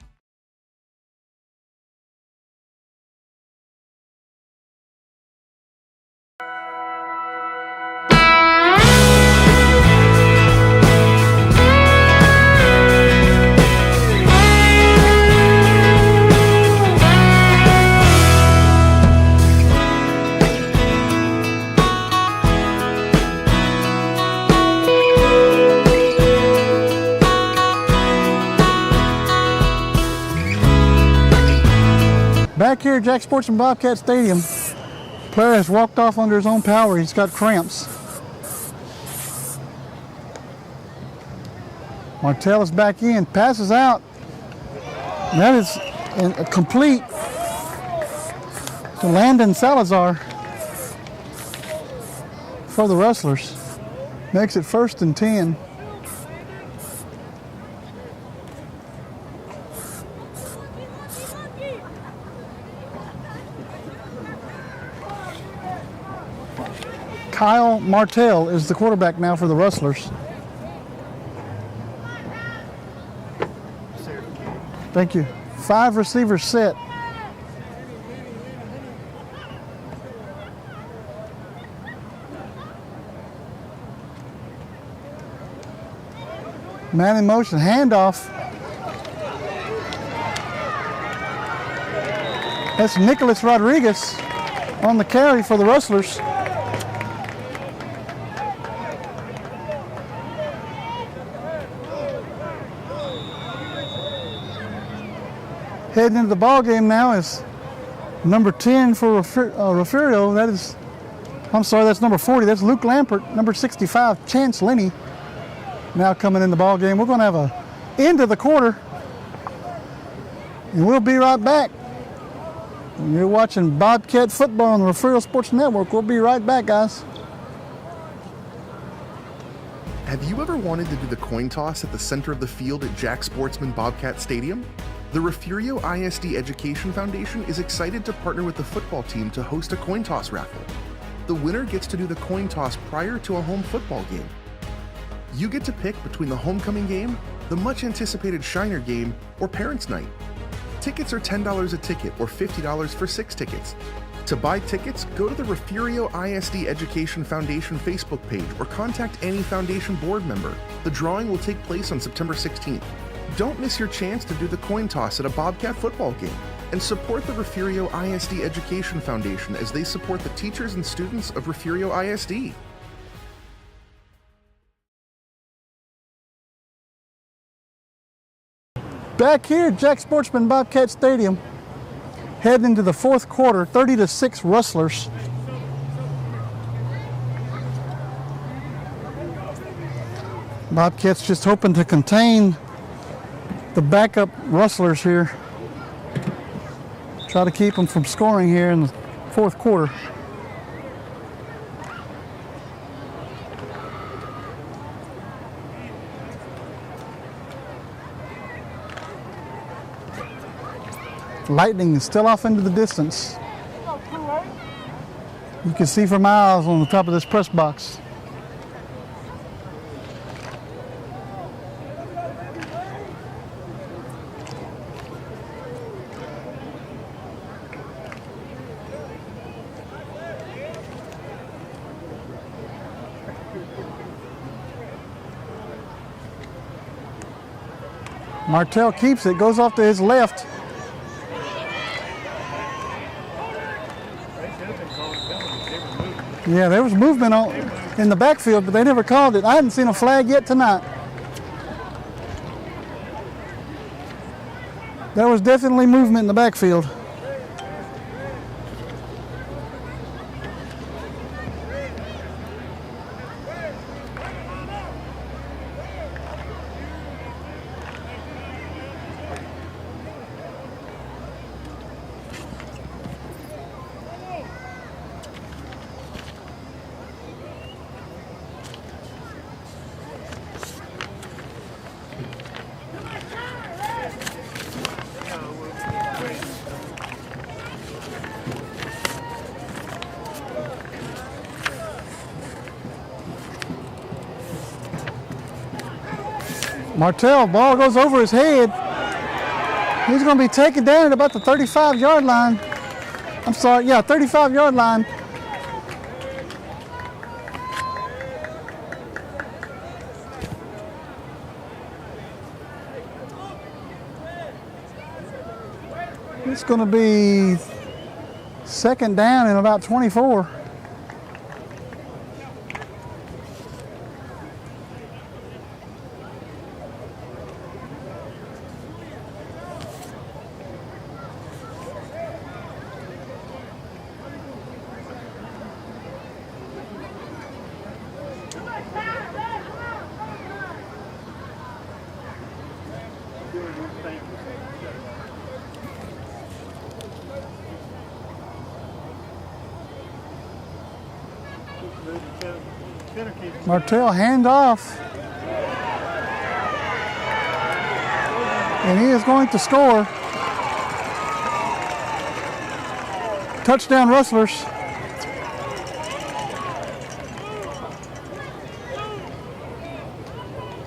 Back here at Jack Sportsman Bobcat Stadium, player has walked off under his own power. He's got cramps. Martell is back in, passes out. That is complete to Landon Salazar for the Rustlers. Makes it 1st and 10. Kyle Martell is the quarterback now for the Rustlers. Thank you. 5 receivers set. Man in motion, handoff. That's Nicholas Rodriguez on the carry for the Rustlers. Heading into the ball game now is number 10 for Refurio. That's number 40. That's Luke Lampert. Number 65, Chance Linney, now coming in the ball game. We're going to have a end of the quarter, and we'll be right back. You're watching Bobcat football on the Refurio Sports Network. We'll be right back, guys. Have you ever wanted to do the coin toss at the center of the field at Jack Sportsman Bobcat Stadium? The Refurio ISD Education Foundation is excited to partner with the football team to host a coin toss raffle. The winner gets to do the coin toss prior to a home football game. You get to pick between the homecoming game, the much anticipated Shiner game, or Parents' Night. Tickets are $10 a ticket or $50 for 6 tickets. To buy tickets, go to the Refurio ISD Education Foundation Facebook page or contact any foundation board member. The drawing will take place on September 16th. Don't miss your chance to do the coin toss at a Bobcat football game and support the Refurio ISD Education Foundation as they support the teachers and students of Refurio ISD. Back here at Jack Sportsman Bobcat Stadium, heading into the 4th quarter, 30-6 Rustlers. Bobcats just hoping to contain the backup Rustlers here. Try to keep them from scoring here in the 4th quarter. Lightning is still off into the distance. You can see for miles on the top of this press box. Martell keeps it, goes off to his left. Yeah, there was movement in the backfield, but they never called it. I hadn't seen a flag yet tonight. There was definitely movement in the backfield. Martell, ball goes over his head. He's going to be taken down at about the 35-yard line. I'm sorry, yeah, 35-yard line. It's going to be second down and about 24. Martell handoff. And he is going to score. Touchdown Rustlers.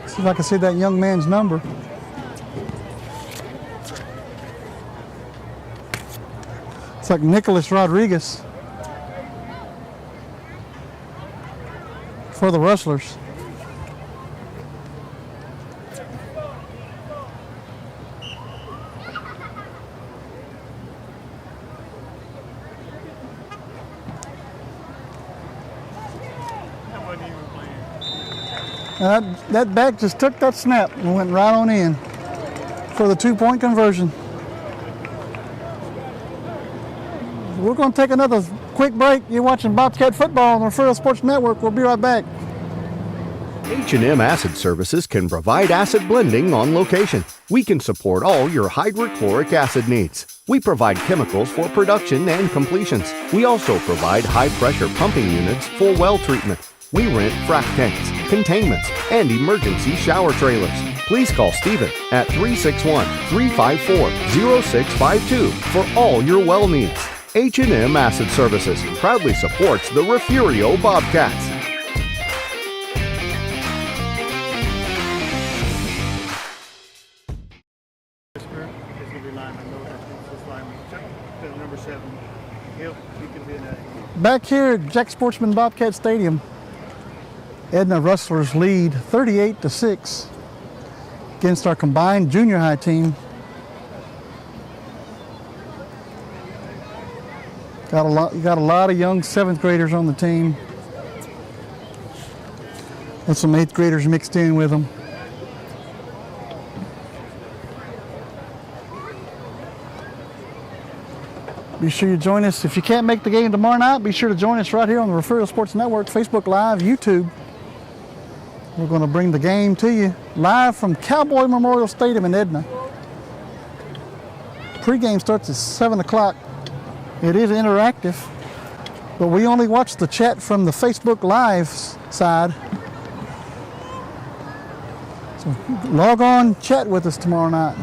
See if I can see that young man's number. It's like Nicholas Rodriguez for the Rustlers. That back just took that snap and went right on in for the 2-point conversion. We're going to take another quick break. You're watching Bobcat football on the Refurio Sports Network. We'll be right back. H&M Acid Services can provide acid blending on location. We can support all your hydrochloric acid needs. We provide chemicals for production and completions. We also provide high-pressure pumping units for well treatment. We rent frac tanks, containments, and emergency shower trailers. Please call Stephen at 361-354-0652 for all your well needs. H&M Acid Services proudly supports the Refurio Bobcats. Back here at Jack Sportsman Bobcat Stadium, Edna Rustlers lead 38-6 against our combined junior high team. Got a lot of young 7th graders on the team. And some 8th graders mixed in with them. Be sure you join us. If you can't make the game tomorrow night, be sure to join us right here on the Refurio Sports Network, Facebook Live, YouTube. We're going to bring the game to you live from Cowboy Memorial Stadium in Edna. Pre-game starts at 7 o'clock. It is interactive, but we only watch the chat from the Facebook Live side. So log on, chat with us tomorrow night.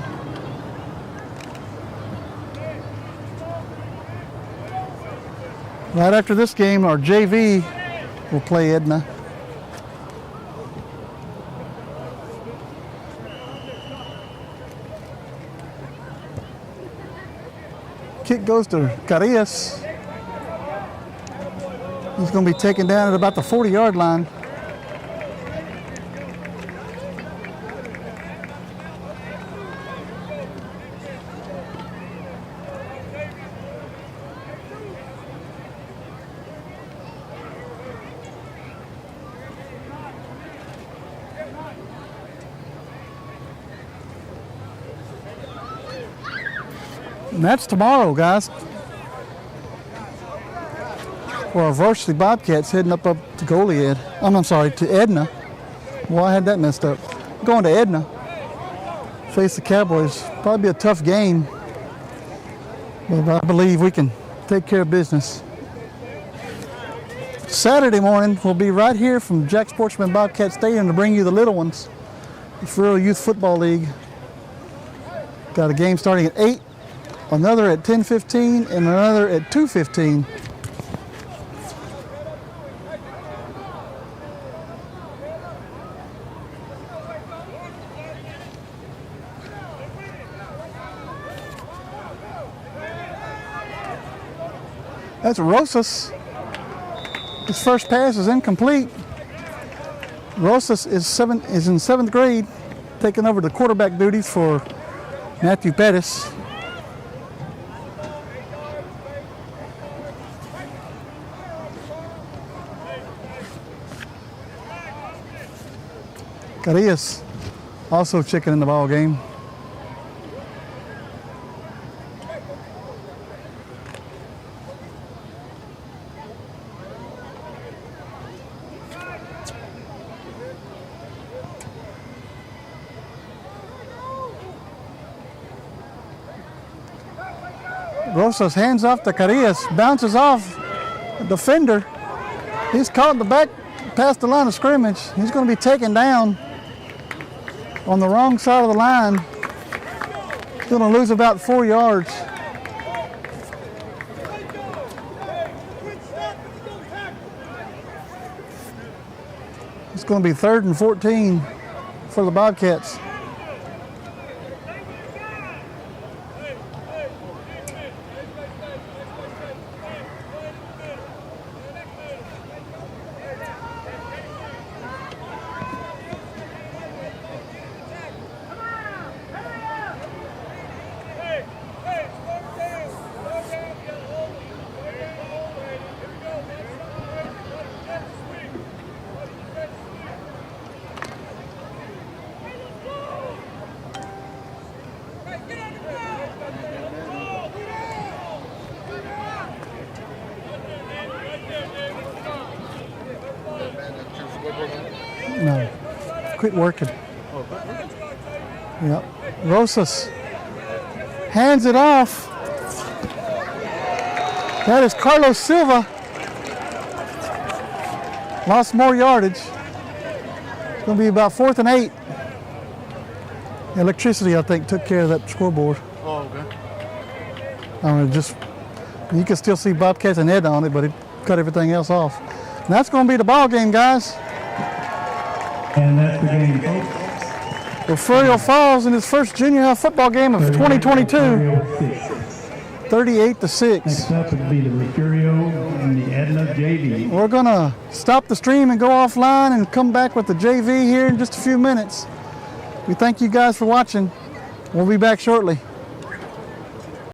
Right after this game, our JV will play Edna. Kick goes to Carillas. He's going to be taken down at about the 40-yard line. And that's tomorrow, guys. For our varsity Bobcats heading up to Goliad. I'm sorry, to Edna. Well, I had that messed up. Going to Edna. Face the Cowboys. Probably be a tough game. But I believe we can take care of business. Saturday morning, we'll be right here from Jack Sportsman Bobcat Stadium to bring you the little ones. The Refurio Youth Football League. Got a game starting at 8, another at 10:15, and another at 2:15. That's Rosas. His first pass is incomplete. Rosas is in 7th grade, taking over the quarterback duties for Matthew Pettis. Carillas also chicken in the ball game. Rosas hands off to Carillas, bounces off the defender. He's caught in the back past the line of scrimmage. He's going to be taken down on the wrong side of the line. He's going to lose about 4 yards. It's going to be 3rd and 14 for the Bobcats. No, quit working. Yep. Rosas hands it off. That is Carlos Silva. Lost more yardage. It's going to be about 4th and 8. Electricity, I think, took care of that scoreboard. Oh, okay. I mean, you can still see Bobcats and Edna on it, but it cut everything else off. And that's going to be the ball game, guys. And that's the game, folks. Refurio falls in his first junior high football game of 2022. 38-6. Next up would be the Refurio and the Edna JV. We're going to stop the stream and go offline and come back with the JV here in just a few minutes. We thank you guys for watching. We'll be back shortly.